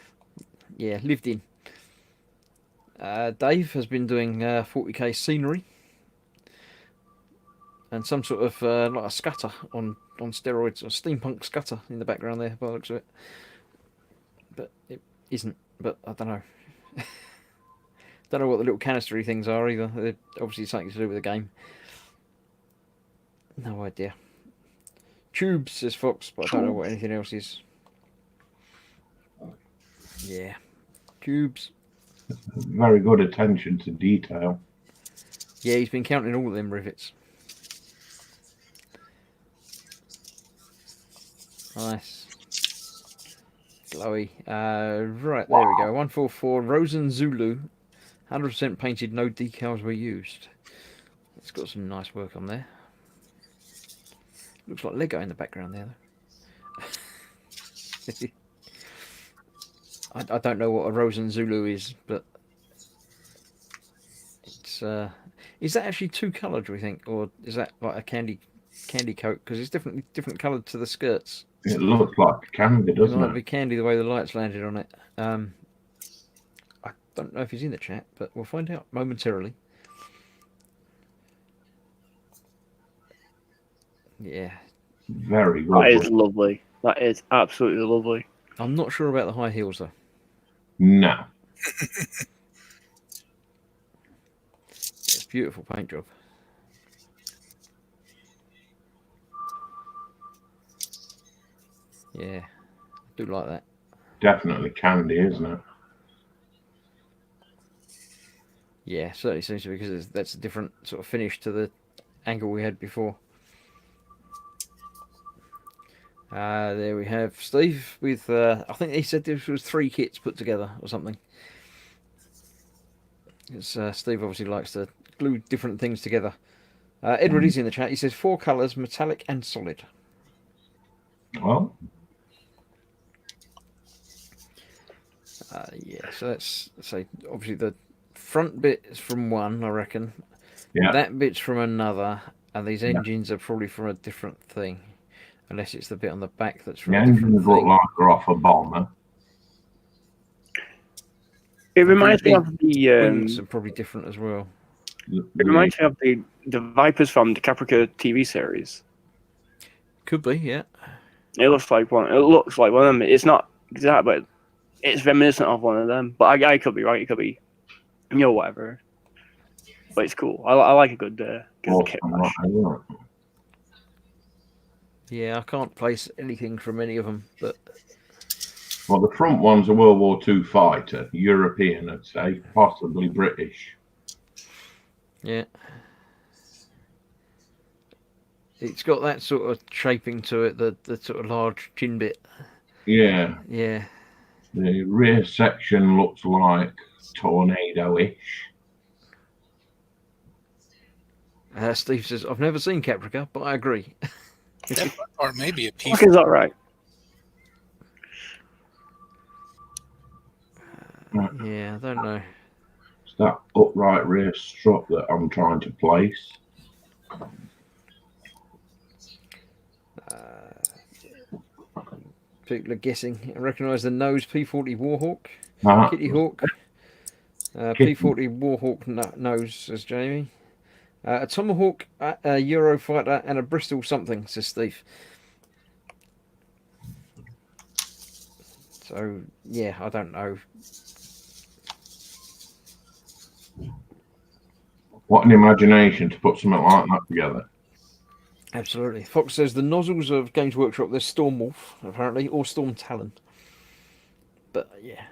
yeah, lived in. Dave has been doing 40k scenery and some sort of like a scutter on steroids, or steampunk scutter in the background there by the looks of it. But it isn't. But I don't know. Don't know what the little canistery things are either. They're obviously something to do with the game. No idea. Tubes, says Fox, but I don't know what anything else is. Yeah. Tubes. Very good attention to detail. Yeah, he's been counting all of them rivets. Nice. Glowy. Right, there we go. 144 Rosen Zulu. 100% painted, no decals were used. It's got some nice work on there. Looks like Lego in the background there, though. I don't know what a Rosen Zulu is, but it's is that actually two coloured, do we think, or is that like a candy coat? Because it's different coloured to the skirts. It looks like candy, doesn't It might it? be candy the way the lights landed on it. I don't know if he's in the chat, but we'll find out momentarily. Yeah. Very That lovely. is lovely. That is absolutely lovely. I'm not sure about the high heels though. No. It's a beautiful paint job. Yeah, I do like that. Definitely candy, isn't it? Yeah, certainly seems to be because that's a different sort of finish to the angle we had before. There we have Steve with, I think he said this was 3 kits put together or something. Steve obviously likes to glue different things together. Edward is in the chat. He says 4 colours, metallic and solid. Well, Yeah, so that's obviously the front bit is from one, I reckon. yeah. That bit's from another, and these engines are probably from a different thing, unless it's the bit on the back that's from The a different engines look thing. like they're off a bomber. It reminds me the of the. Wings are probably different as well. It reminds me of the Vipers from the Caprica TV series. Could be, yeah. It looks like one. It looks like one of them. It's not exact, but it's reminiscent of one of them. But I could be right. It could be, whatever. But it's cool. I like a good kit bash. Yeah, I can't place anything from any of them, but Well, the front one's a World War II fighter, European, I'd say, possibly British. yeah. It's got that sort of shaping to it, the sort of large chin bit. Yeah. Yeah. The rear section looks like Tornado-ish. Steve says, I've never seen Caprica, but I agree. That part may be a P. Fuck, is that right? Yeah, I don't know. It's that upright rear strut that I'm trying to place. People are guessing. I recognise the nose P40 Warhawk, Ah, Kitty Hawk. P40 Warhawk nose, says Jamie. A Tomahawk, a Eurofighter, and a Bristol something, says Steve. So, yeah, I don't know. what an imagination to put something like that together. Absolutely. Fox says the nozzles of Games Workshop, there's Stormwolf, apparently, or Storm Talon. But, yeah.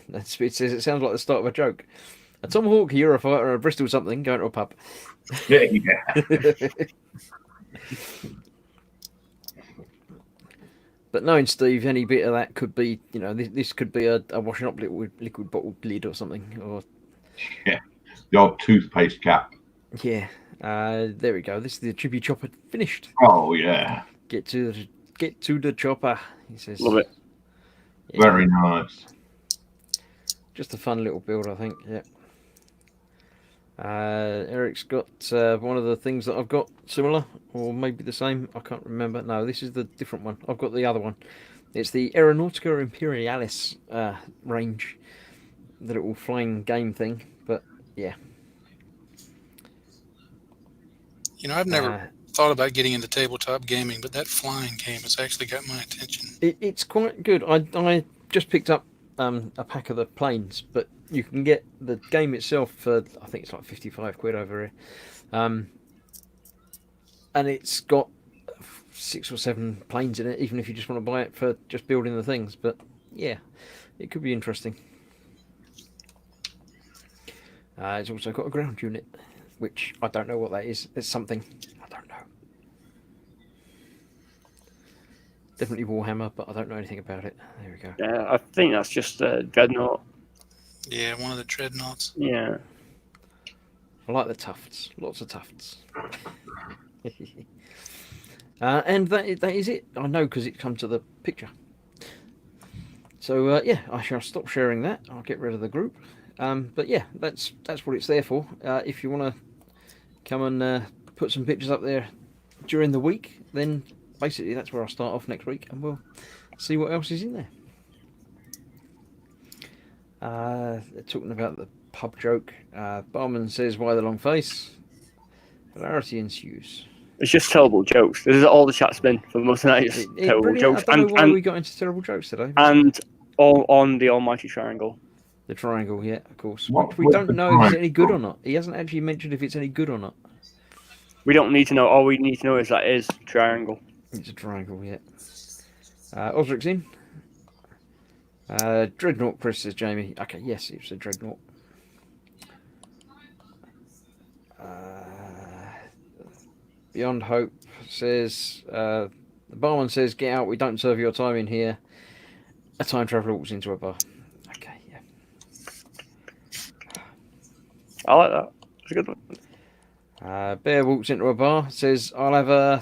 It says it sounds like the start of a joke. A Tomahawk, a Eurofighter, a Bristol something, going to a pub. Yeah. But knowing Steve, any bit of that could be, this could be a washing up liquid bottle lid or something. Or The old toothpaste cap. yeah, there we go. This is the Chippy Chopper finished. Oh, yeah. Get to the chopper, he says. Love it. Yeah, Very nice. just a fun little build, I think. Yeah. Eric's got one of the things that I've got similar, or maybe the same. I can't remember. No, this is the different one. I've got the other one. It's the Aeronautica Imperialis range, the little flying game thing. But yeah, I've never thought about getting into tabletop gaming, but that flying game has actually got my attention. it's quite good. I just picked up a pack of the planes, but you can get the game itself for, I think it's like 55 quid over here, and it's got 6 or 7 planes in it, even if you just want to buy it for just building the things. But yeah, it could be interesting. It's also got a ground unit, which I don't know what that is. It's something I don't know. Definitely Warhammer, but I don't know anything about it. There we go. Yeah, I think that's just Dreadnought. Yeah, one of the dreadnoughts. Yeah. I like the tufts. Lots of tufts. And that is it. I know because it comes to the picture. So yeah, I shall stop sharing that. I'll get rid of the group. But yeah, that's what it's there for. If you want to come and put some pictures up there during the week, then basically that's where I'll start off next week, and we'll see what else is in there. They're talking about the pub joke. Barman says, "Why the long face?" Hilarity ensues. It's just terrible jokes. This is all the chat's been for most of the night. It's terrible Brilliant. jokes. I don't know why we got into terrible jokes today. And all on the almighty triangle. The triangle, yeah, of course. What We was don't the know if it's any good or triangle? not. He hasn't actually mentioned if it's any good or not. We don't need to know. All we need to know is that it is triangle. It's a triangle, yeah. Osric's in. Dreadnought, Chris, says Jamie. Okay, yes, it's a Dreadnought. Beyond Hope says, the barman says, get out, we don't serve your time in here. A time traveller walks into a bar. Okay, yeah. I like that. It's a good one. Bear walks into a bar, says, I'll have a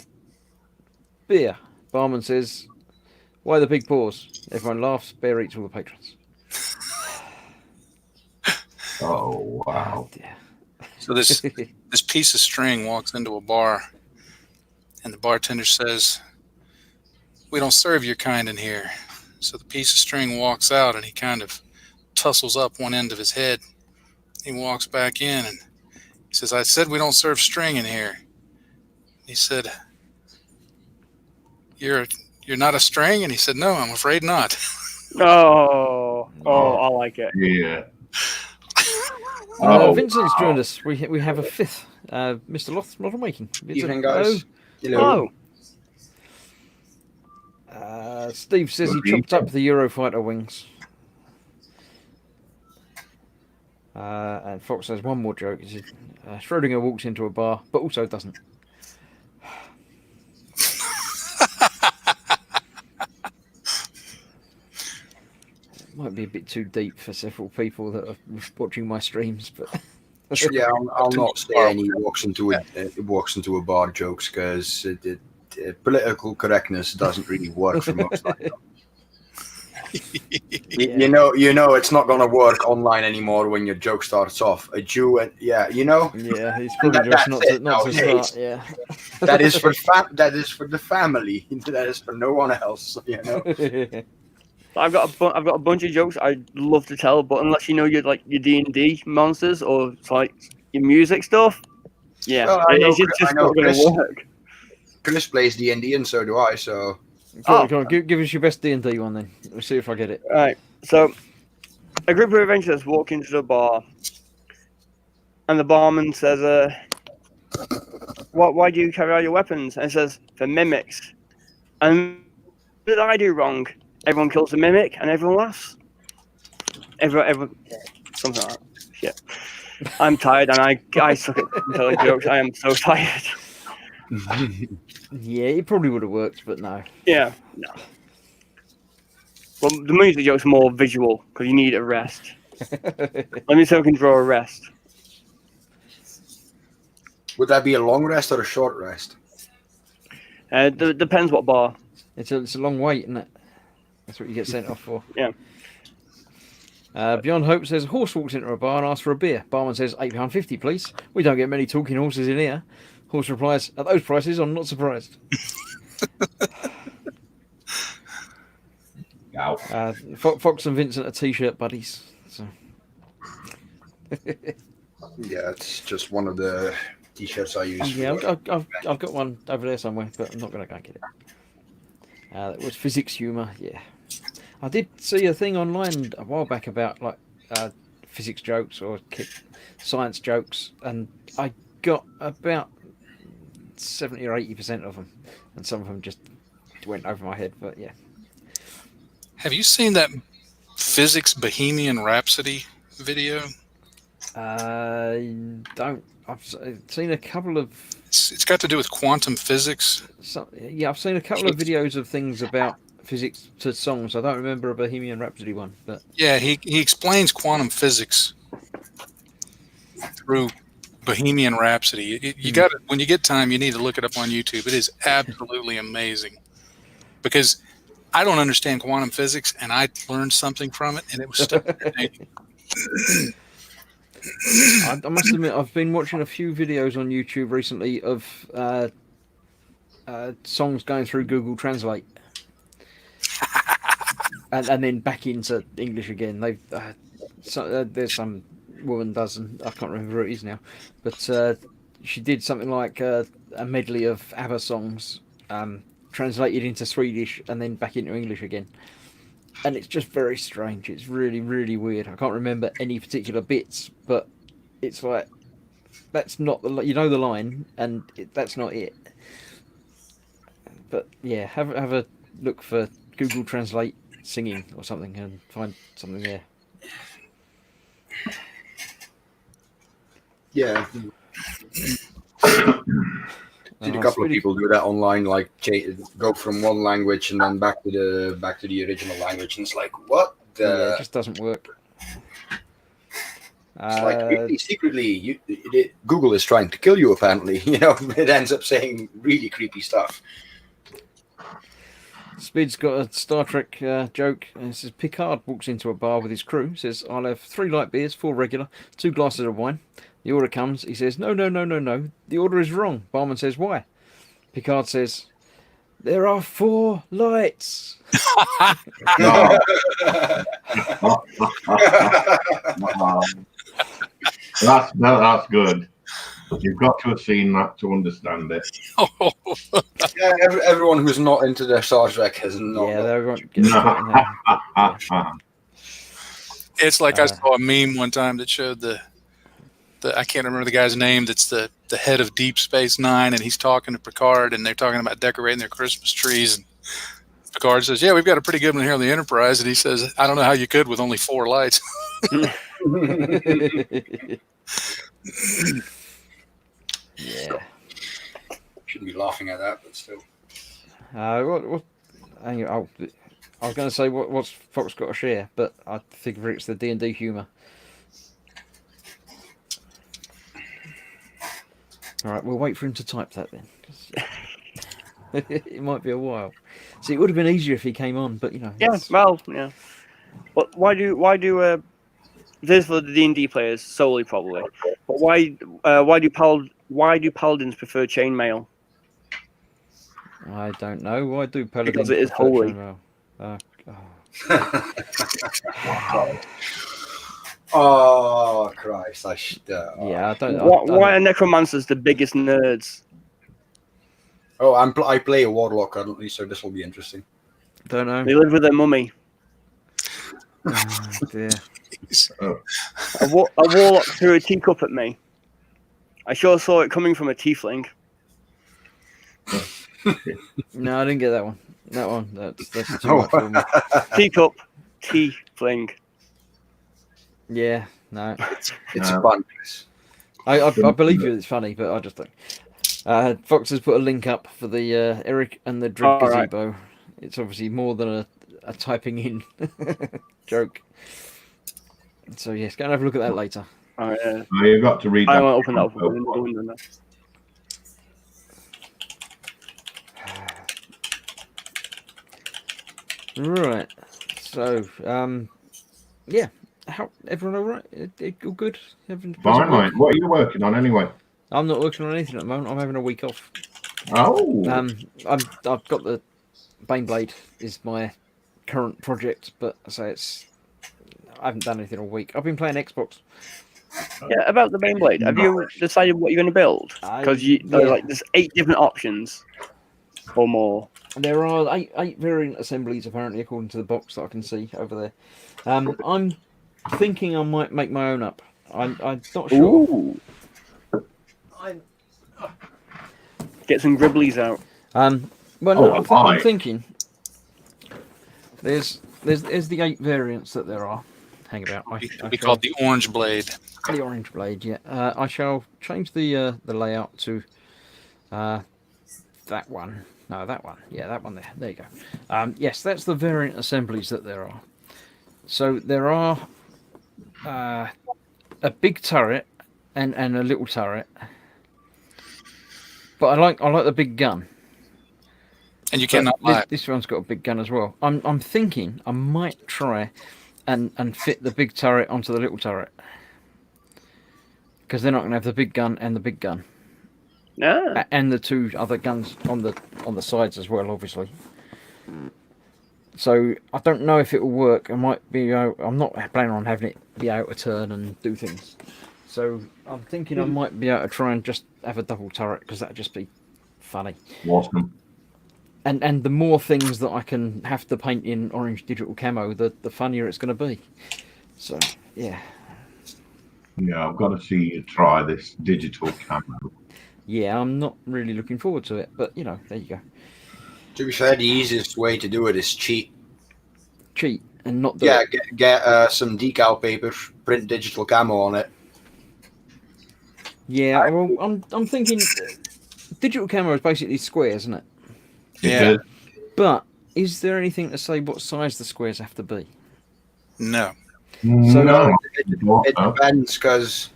beer. Barman says, why the big pause? Everyone laughs. Bear eats all the patrons. Oh, wow. Yeah. So this piece of string walks into a bar, and the bartender says, "We don't serve your kind in here." So the piece of string walks out, and he kind of tussles up one end of his head. He walks back in, and he says, "I said we don't serve string in here." He said, "You're not a string?" And he said, "No, I'm afraid not." Oh, I like it. Yeah. Oh, Vincent's wow. joined us. We have a fifth. Mr. Loth, not a making. Vincent, Evening, guys. Oh, Steve says he Good chopped up the Eurofighter wings. And Fox has one more joke. He said, Schrodinger walks into a bar, but also doesn't. Might be a bit too deep for several people that are watching my streams, but Yeah, I'll not say any walks into a bar jokes because political correctness doesn't really work for most of them. You know, it's not gonna work online anymore when your joke starts off. A Jew, and yeah, it's probably just not to nowadays. start. Yeah, that is for the family. That is for no one else. I've got a bunch of jokes I'd love to tell, but unless you know your D&D monsters or like your music stuff, yeah, Well, I it's know just not going Chris. to work. Chris plays D&D, and so do I. So Come on, give us your best D&D one then. We'll see if I get it. Right, so a group of adventurers walk into the bar, and the barman says, why do you carry all your weapons? And it says, for mimics. And what did I do wrong? Everyone kills the mimic, and everyone laughs. Everyone, something like that. Shit. I'm tired, and I suck at telling jokes. I am so tired. Yeah, it probably would have worked, but no. Yeah, no. Well, the music joke's more visual, because you need a rest. Let me see if I can draw a rest. would that be a long rest or a short rest? Depends what bar. It's a long wait, isn't it? That's what you get sent off for. Yeah. Beyond Hope says, a horse walks into a bar and asks for a beer. Barman says, £8.50, please. We don't get many talking horses in here. Horse replies, at those prices, I'm not surprised. Ow. Fox and Vincent are t-shirt buddies. So. Yeah, it's just one of the t-shirts I use. Yeah, for- I've got one over there somewhere, but I'm not going to go and get it. That was physics humour, yeah. I did see a thing online a while back about like physics jokes or science jokes, and I got about 70 or 80% of them, and some of them just went over my head. But yeah, Have you seen that Physics Bohemian Rhapsody video? don't. I've seen a couple of. It's got to do with quantum physics. I've seen a couple of videos of things about physics to songs. I don't remember a Bohemian Rhapsody one, but Yeah, he explains quantum physics through Bohemian Rhapsody. You got when you get time, you need to look it up on YouTube. It is absolutely amazing because I don't understand quantum physics, and I learned something from it, and it was still entertaining. I must admit, I've been watching a few videos on YouTube recently of songs going through Google Translate, and then back into English again. They've there's some woman does, and I can't remember who it is now, but she did something like a medley of ABBA songs, translated into Swedish and then back into English again. And it's just very strange. It's really, really weird. I can't remember any particular bits, but it's like that's not the the line, and that's not it. But yeah, have a look for Google Translate singing or something and find something there. Yeah. Seen a couple of people do that online, like go from one language and then back to the original language, and it's like, what? Yeah, it just doesn't work. It's like secretly, Google is trying to kill you. Apparently, it ends up saying really creepy stuff. Speed's got a Star Trek joke. And it says Picard walks into a bar with his crew. Says, "I'll have 3 light beers, 4 regular, 2 glasses of wine." The order comes. He says, "No. The order is wrong." Barman says, "Why?" Picard says, "There are 4 lights." No. That's good. You've got to have seen that to understand it. Yeah, everyone who's not into their Star Trek has not. Yeah, they're going to get straight It's like I saw a meme one time that showed the I can't remember the guy's name. That's the head of Deep Space Nine, and he's talking to Picard, and they're talking about decorating their Christmas trees. And Picard says, "Yeah, we've got a pretty good one here on the Enterprise." And he says, "I don't know how you could with only 4 lights." Yeah. Shouldn't be laughing at that, but still. What? Hang on, I was going to say what's Fox got to share, but I figure it's the D&D humour. All right, we'll wait for him to type that then. It might be a while. See, it would have been easier if he came on, but Yeah, well, yeah. But why do this is for the D&D players solely probably? But why do paladins prefer chainmail? I don't know. Why do paladins? Because it is prefer holy. chainmail? Oh Christ! Yeah, I don't. Why are necromancers the biggest nerds? Oh, I play a warlock currently, so this will be interesting. Don't know. They live with their mummy. Oh, dear. A warlock threw a teacup at me. I sure saw it coming from a tiefling. No, I didn't get that one. That one. That's too much for me. Teacup, tiefling. Yeah, no. It's fun. I believe you. It's funny, but I just don't. Fox has put a link up for the Eric and the Dread Gazebo. Right. It's obviously more than a typing in joke. So yes, go and have a look at that later. You've got to read that. I won't open that up with the window now. Right. So, yeah. How everyone all right? All good? Fine, mate. What are you working on anyway? I'm not working on anything at the moment. I'm having a week off. Oh. I've got the Baneblade is my current project, but I haven't done anything all week. I've been playing Xbox. Yeah, about the Baneblade. Have you decided what you're going to build? Because there's 8 different options or more. There are 8 variant assemblies apparently, according to the box that I can see over there. I'm thinking I might make my own up. I'm not sure. Ooh. Get some gribblies out. I'm thinking there's the 8 variants that there are. Hang about. It'll be called the Orange Blade. The Orange Blade, yeah. I shall change the layout to that one. No, that one. Yeah, that one there. There you go. Yes, that's the variant assemblies that there are. So there are a big turret and a little turret. But I like the big gun. And you cannot lie. This one's got a big gun as well. I'm thinking I might try and fit the big turret onto the little turret. Because they're not going to have the big gun and the big gun. Yeah. And the 2 other guns on the sides as well, obviously. So I don't know if it will work. I might be. I'm not planning on having it be able to turn and do things. So I'm thinking I might be able to try and just have a double turret because that'd just be funny. Awesome. And the more things that I can have to paint in orange digital camo, the funnier it's going to be. So yeah, Yeah, I've got to see you try this digital camo. yeah, I'm not really looking forward to it, but you know, there you go. To be fair, the easiest way to do it is cheat. Cheat and not do Yeah, it. get some decal paper, print digital camo on it. Yeah, well, I'm thinking digital camo is basically squares, isn't it? Yeah. But is there anything to say what size the squares have to be? No. So- No, It depends, because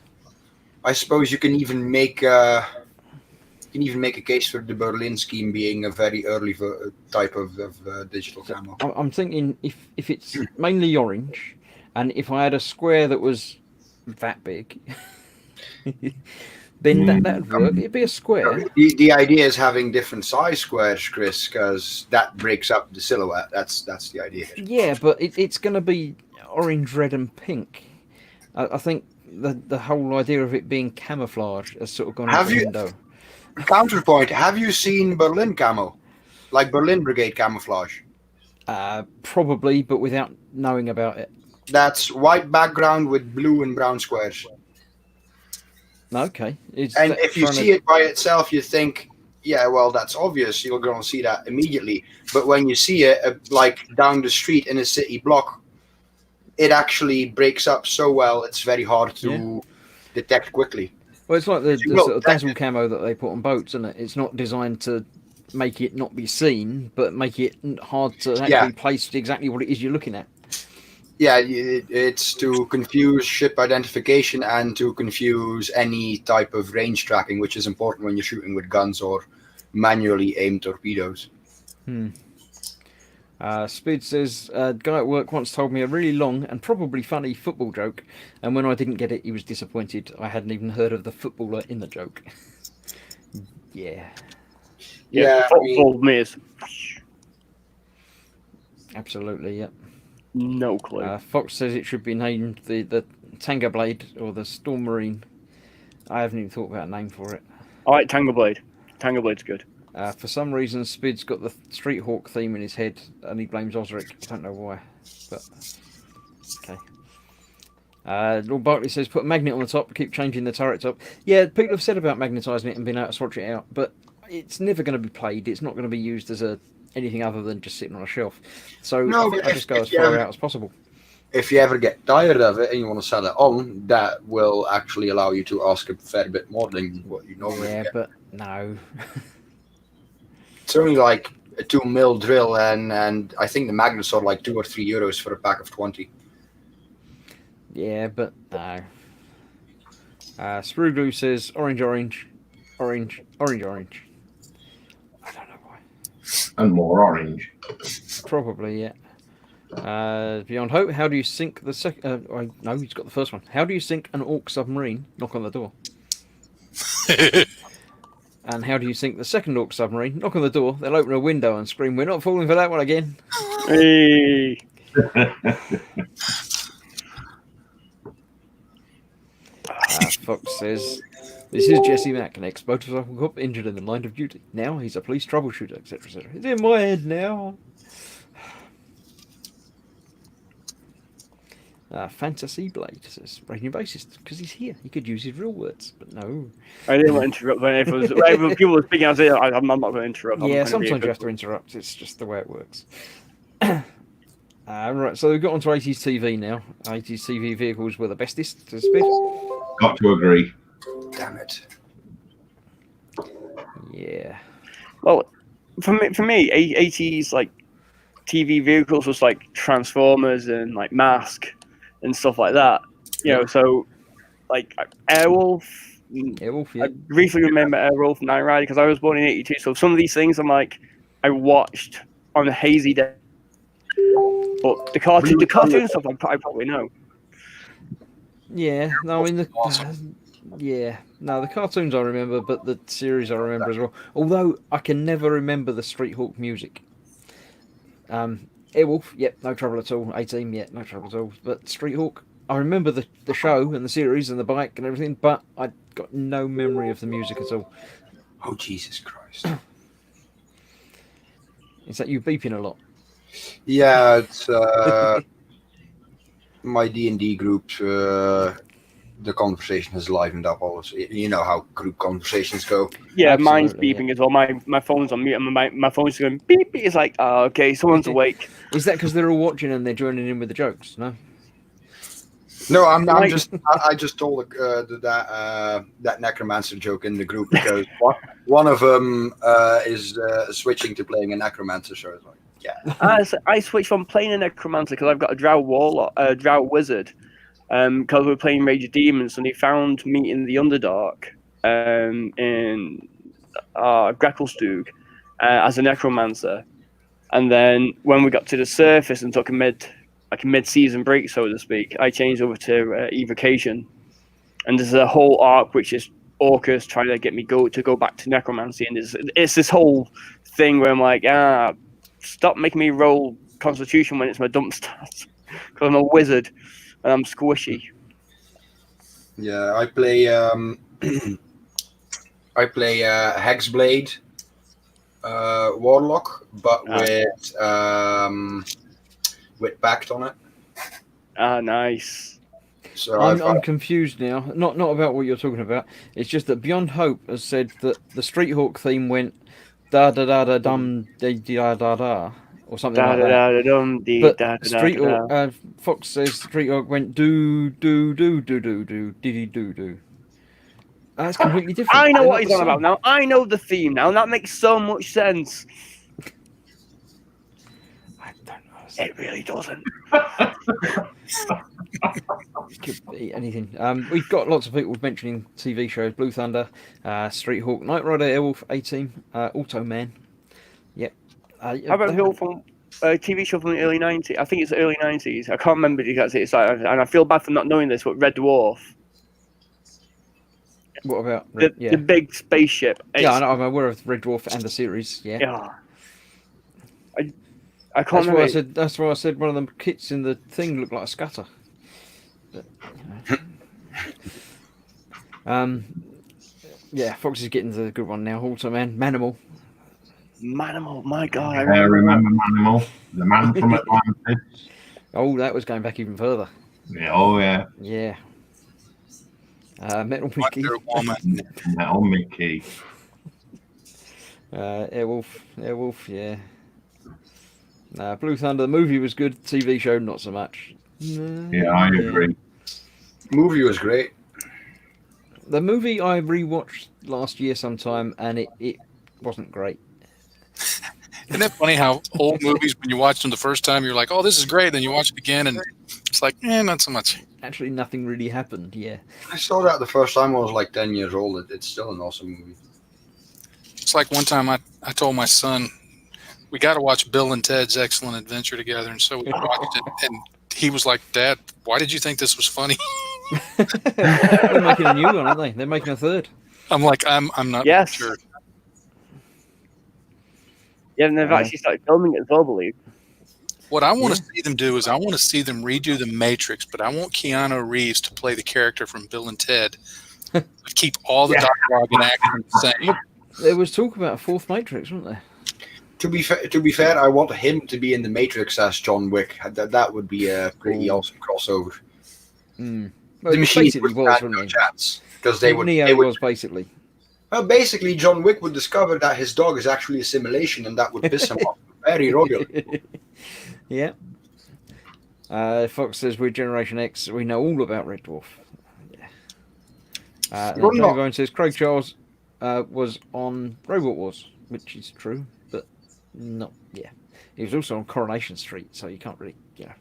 I suppose you can even make a case for the Berlin scheme being a very early type of digital camo. I'm thinking if it's mainly orange, and if I had a square that was that big, then that'd work. It'd be a square. The idea is having different size squares, Chris, because that breaks up the silhouette. That's the idea. Yeah, but it's going to be orange, red, and pink. I think the whole idea of it being camouflage has sort of gone out the window. Counterpoint: have you seen Berlin camo, like Berlin Brigade camouflage? Probably, but without knowing about it. That's white background with blue and brown squares. Okay. And if you see it by itself, you think, yeah, well, that's obvious. You're going to see that immediately. But when you see it, like down the street in a city block, it actually breaks up so well, it's very hard to detect quickly. Well, it's like the sort of dazzle camo that they put on boats, isn't it? It's not designed to make it not be seen, but make it hard to actually place exactly what it is you're looking at. Yeah, it's to confuse ship identification and to confuse any type of range tracking, which is important when you're shooting with guns or manually aimed torpedoes. Speed says, a guy at work once told me a really long and probably funny football joke, and when I didn't get it, he was disappointed. I hadn't even heard of the footballer in the joke. Yeah. Yeah, I mean, football miss. Absolutely, yeah. No clue. Fox says it should be named the Tango Blade or the Storm Marine. I haven't even thought about a name for it. I like Tango Blade. Tango Blade's good. For some reason, Spid's got the Street Hawk theme in his head, and he blames Osric. I don't know why, but okay. Lord Barkley says, put a magnet on the top, keep changing the turret top. Yeah, people have said about magnetising it and being able to swatch it out, but it's never going to be played. It's not going to be used as anything other than just sitting on a shelf. So No, I think but I just go as far out as possible. if you ever get tired of it and you want to sell it on, that will actually allow you to ask a fair bit more than what you normally Yeah, get. but no. It's only like a 2 mil drill, and I think the magnets are like €2 or €3 for a pack of 20. Yeah, but no. Sprue Glue says orange, orange, orange, orange, orange. I don't know why. and more orange. Probably, yeah. Beyond Hope, how do you sink the second? No, he's got the first one. How do you sink an orc submarine? Knock on the door. And how do you sink the second orc submarine? Knock on the door. They'll open a window and scream, "We're not falling for that one again." Hey. Fox says, "This is Jesse Mack, an ex-motorcycle cop injured in the line of duty. Now he's a police troubleshooter, etc., etc. It's in my head now." Fantasy Blade says, "Radio bassist, because he's here. He could use his real words, but no." I didn't want to interrupt when people were speaking. I was like, I'm not going to interrupt. Yeah, sometimes you have to interrupt. It's just the way it works. Right, so we've got onto 80s TV now. 80s TV vehicles were the bestest to spit. Got to agree. Damn it. Yeah. Well, for me, 80s like TV vehicles was like Transformers and like Mask and stuff like that. You know, so like Airwolf. Airwolf, yeah. I briefly remember Airwolf and Night Rider because I was born in '82. So some of these things I watched on a hazy day. But the cartoon stuff I probably know. Yeah, no, I mean, the cartoons I remember, but the series I remember as well. Although I can never remember the Street Hawk music. Airwolf, yep, no trouble at all. A-Team, yeah, no trouble at all. But Street Hawk, I remember the show and the series and the bike and everything, but I got no memory of the music at all. Oh, Jesus Christ. Is that you beeping a lot? Yeah, it's my D&D group. The conversation has livened up. Also, you know how group conversations go. Yeah, mine's Absolutely, beeping as well. My phone's on mute, and my phone's going beep. It's like, oh, okay, someone's awake. Is that because they're all watching and they're joining in with the jokes? No. No, I'm Like- just. I just told that necromancer joke in the group because one of them is switching to playing a necromancer. So it's like, yeah. I switched from playing a necromancer because I've got a drow warlock, a drow wizard. Because we were playing Rage of Demons, and he found me in the Underdark in Gracklestug as a necromancer. And then when we got to the surface and took a mid-season break, so to speak, I changed over to Evocation. And there's a whole arc which is Orcus trying to get me to go back to necromancy, and it's this whole thing where I'm like, stop making me roll Constitution when it's my dump stats, because I'm a wizard. And I'm squishy. Yeah, I play Hexblade Warlock, but with Pact on it. Ah, nice. So I'm confused now. Not about what you're talking about. It's just that Beyond Hope has said that the Street Hawk theme went da da da da dum da da da da or something like that. But Street Hawk, Fox says Street Hawk went do do do do do do diddy do do. That's completely different. I know They're what not he's the on same. about now. I know the theme now, and that makes so much sense. I don't know. It really doesn't. It could be anything. We've got lots of people mentioning TV shows: Blue Thunder, Street Hawk, Knight Rider, Airwolf, A-Team, Automan. Yep. How about Hill from a TV show from the early 90s? I think it's the early 90s. I can't remember exactly. It's like, and I feel bad for not knowing this, but Red Dwarf. What about The big spaceship. Yeah, I know, I'm aware of Red Dwarf and the series. Yeah. Yeah. I can't remember. That's why I said one of them kits in the thing looked like a scutter. But, yeah, Fox is getting to the good one now. Automan, Manimal. Manimal, my God. I remember Manimal, the man from Atlantis. Oh, that was going back even further. Yeah, oh yeah, Yeah. Metal Mickey. Wonder Woman. Metal Mickey. Airwolf, yeah. Blue Thunder, the movie was good. TV show, not so much. Yeah, I agree. movie was great. The movie I rewatched last year sometime, and it wasn't great. Isn't it funny how old movies, when you watch them the first time, you're like, oh, this is great. Then you watch it again, and it's like, not so much. Actually, nothing really happened. Yeah. I saw that the first time I was like 10 years old. It's still an awesome movie. It's like one time I told my son, we got to watch Bill and Ted's Excellent Adventure together. And so we watched it, and he was like, Dad, why did you think this was funny? They're making a new one, aren't they? They're making a third. I'm like, I'm not Yes. sure. Yeah, and they've actually started filming it as well, I believe. What I want to see them do is I want to see them redo The Matrix, but I want Keanu Reeves to play the character from Bill and Ted. Keep all the dialogue and action the same. There was talk about a fourth Matrix, wasn't there? To be fair, I want him to be in the Matrix as John Wick. That would be a pretty awesome crossover. Well, The it machine basically would was, stand no wasn't it? chance because they would. Neo They would was basically. well, basically, John Wick would discover that his dog is actually a simulation, and that would piss him off very royally. Yeah. Fox says we're Generation X. We know all about Red Dwarf. Yeah. Well, Johnny not- Vine says Craig Charles was on Robot Wars, which is true, but not. Yeah, he was also on Coronation Street, so you can't really, Yeah,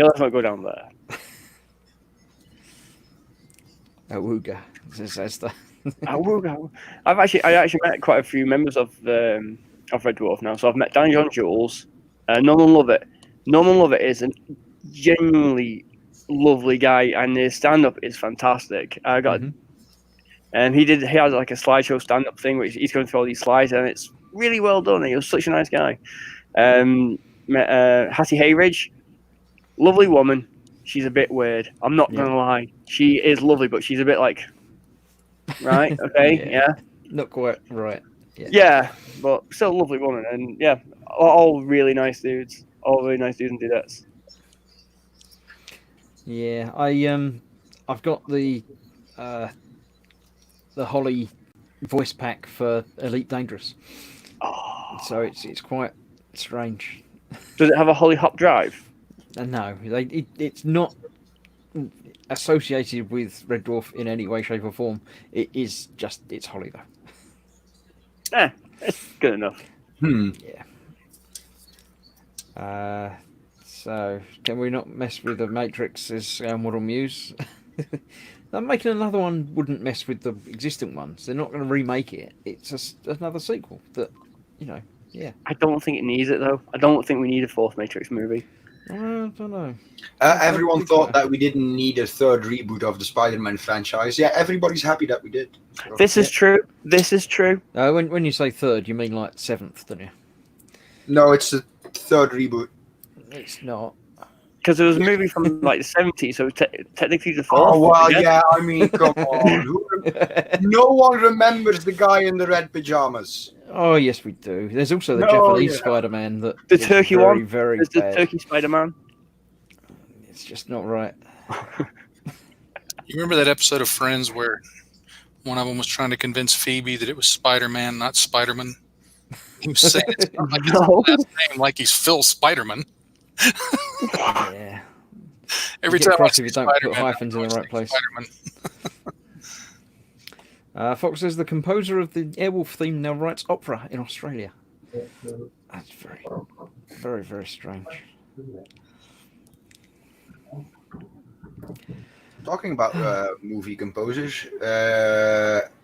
let's not go down there. Awooga says Esther. I actually met quite a few members of Red Dwarf now. So I've met Danny John Jules. Norman Lovett. Norman Lovett is a genuinely lovely guy, and his stand-up is fantastic. I got, and he has like a slideshow stand-up thing, which he's going through all these slides, and it's really well done. He was such a nice guy. Met Hattie Hayridge, lovely woman. she's a bit weird. I'm not Yeah. gonna lie. She is lovely, but she's a bit like, right, okay, Yeah. yeah. Not quite right. Yeah, but still a lovely woman, and yeah, all really nice dudes, all really nice dudes and dudettes. Yeah, I've got the Holly voice pack for Elite Dangerous, Oh, so it's quite strange. does it have a Holly Hop drive? And no, it's not associated with Red Dwarf in any way, shape, or form. It's Holly though. It's good enough. Yeah. So can we not mess with the Matrix as our model muse? I'm making another one wouldn't mess with the existing ones. They're not going to remake it. It's just another sequel that, yeah. I don't think it needs it though. I don't think we need a fourth Matrix movie. I don't know. Everyone think thought so. that we didn't need a third reboot of the Spider-Man franchise. Yeah, everybody's happy that we did. So, This is true. This is true. When you say third, you mean like seventh, don't you? no, it's the third reboot. It's not. Because there was a movie from like the 70s, so technically the fourth. Oh well, I guess. yeah. I mean, come on. No one remembers the guy in the red pajamas. Oh yes, we do. There's also the No, Japanese yeah. Spider-Man that The is turkey very, one? very There's the bad. Turkey Spider-Man. It's just not right. You remember that episode of Friends where one of them was trying to convince Phoebe that it was Spider-Man, not Spider-Man? He was saying it's not like his No. last name, like he's Phil Spider-Man. Yeah. Every You get time I cross see if you don't put Spider-Man, hyphens in I the always right think place. Spider-Man. Fox says the composer of the Airwolf theme now writes opera in Australia. That's very, very, very strange. Talking about movie composers,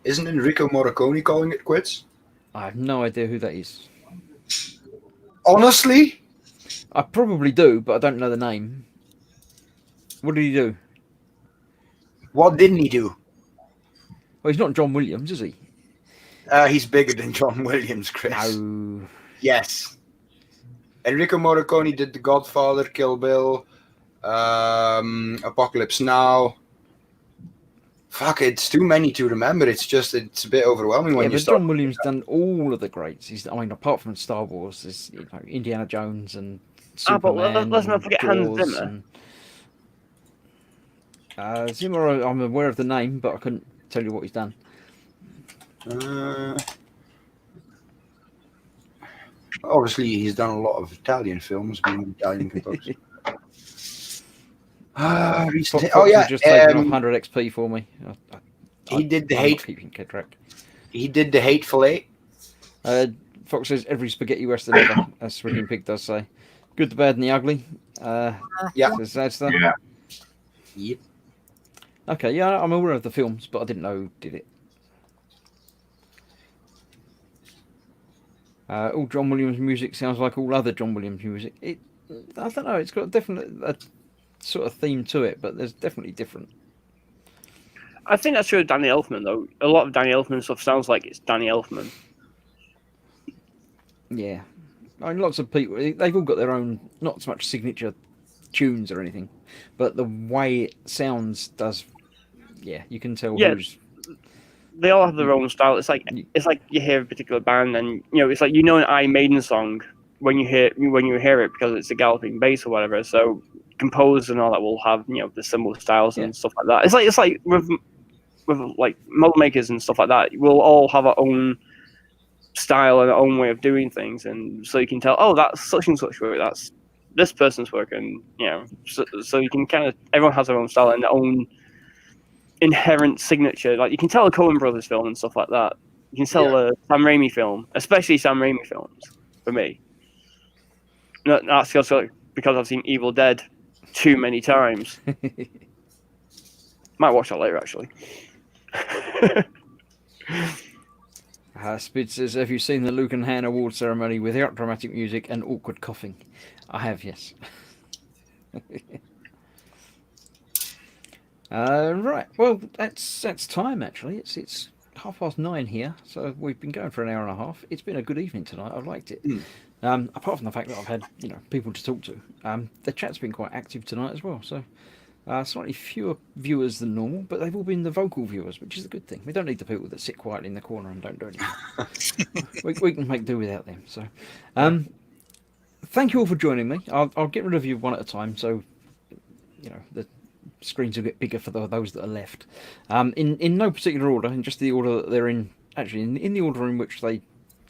isn't Enrico Morricone calling it quits? I have no idea who that is. Honestly, I probably do, but I don't know the name. What did he do? what didn't he do? Well, he's not John Williams, is he? He's bigger than John Williams, Chris. No. Yes. Enrico Morricone did The Godfather, Kill Bill, Apocalypse Now. Fuck, it's too many to remember. It's a bit overwhelming when Yeah, you but start. John Williams done all of the greats. Apart from Star Wars, there's Indiana Jones and Ah, but Superman. let's not and forget Hans Jaws Zimmer. and- Zimmer, I'm aware of the name, but I couldn't tell you what he's done. Obviously, he's done a lot of Italian films, being an Italian composer. Recently, Fox has just taken off um, 100 XP for me. he did the I'm not hate. keeping track. He did the Hateful Eight. Fox says every spaghetti western ever, as Ricky Pig does say. Good, the bad, and the ugly. Yeah. Says Zadster. Yeah. Yep. Okay, yeah, I'm aware of the films, but I didn't know who did it. All John Williams music sounds like all other John Williams music. I don't know. It's got a sort of theme to it, but there's definitely different. I think that's true of Danny Elfman though. A lot of Danny Elfman stuff sounds like it's Danny Elfman. Yeah, I mean, lots of people. They've all got their own, not so much signature tunes or anything, but the way it sounds does. Yeah, you can tell Yeah. who's. They all have their own style. It's like you hear a particular band, and it's like an Iron Maiden song when you hear it because it's a galloping bass or whatever. So composers and all that will have the similar styles and stuff like that. It's like with like model makers and stuff like that. We'll all have our own style and our own way of doing things, and so you can tell, oh, that's such and such work. That's this person's work, and so you can kind of everyone has their own style and their own inherent signature. Like you can tell a Coen Brothers film and stuff like that. You can tell a Sam Raimi film, especially Sam Raimi films. For me, that's also because I've seen Evil Dead too many times. Might watch that later, actually. Spid says, have you seen the Luke and Han award ceremony without dramatic music and awkward coughing? I have, yes. Right. Well, that's time actually. It's 9:30 here, so we've been going for an hour and a half. It's been a good evening tonight. I've liked it. Apart from the fact that I've had people to talk to, the chat's been quite active tonight as well. So slightly fewer viewers than normal, but they've all been the vocal viewers, which is a good thing. We don't need the people that sit quietly in the corner and don't do anything. we can make do without them. So thank you all for joining me. I'll get rid of you one at a time, so the screens will get bigger for those that are left. In no particular order, in just the order that they're in. Actually, in the order in which they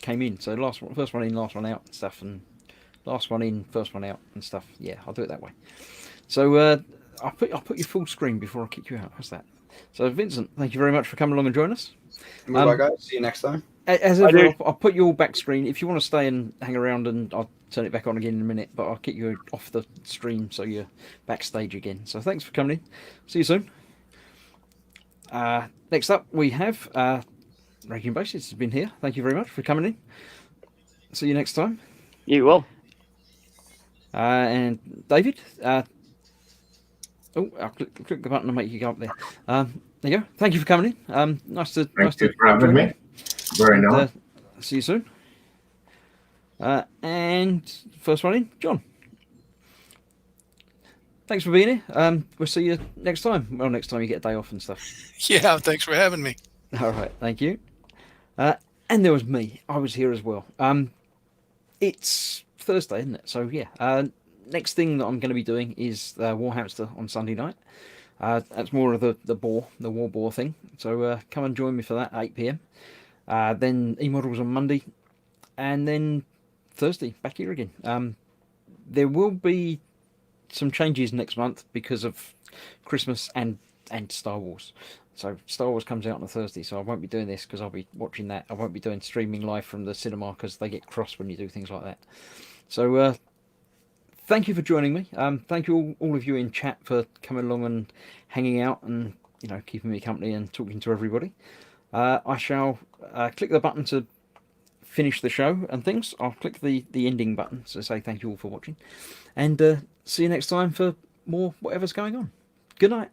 came in. So first one in, last one out, and stuff, and last one in, first one out, and stuff. Yeah, I'll do it that way. So I'll put your full screen before I kick you out. How's that? So Vincent, thank you very much for coming along and joining us. Bye, guys. See you next time. As ever, I'll put you all back screen. If you want to stay and hang around, and I'll turn it back on again in a minute, but I'll kick you off the stream so you're backstage again. So thanks for coming in. See you soon. Next up, we have Raging Basis has been here. Thank you very much for coming in. See you next time. You will. And David, I'll click the button and make you go up there. There you go. Thank you for coming in. Nice to Thank you for having me. Very nice. See you soon. And first one in, John. Thanks for being here. We'll see you next time. Well, next time you get a day off and stuff. Yeah, thanks for having me. All right, thank you. And there was me. I was here as well. It's Thursday, isn't it? So yeah. Next thing that I'm going to be doing is Warhamster on Sunday night. That's more of the war boar thing. So come and join me for that at 8 p.m. Then E-Models on Monday, and then Thursday back here again. There will be some changes next month because of Christmas and Star Wars. So Star Wars comes out on a Thursday, so I won't be doing this because I'll be watching that. I won't be doing streaming live from the cinema because they get cross when you do things like that. So thank you for joining me. Thank you all of you in chat for coming along and hanging out and keeping me company and talking to everybody. I shall click the button to finish the show and things. I'll click the ending button to say thank you all for watching, and see you next time for more whatever's going on. Good night.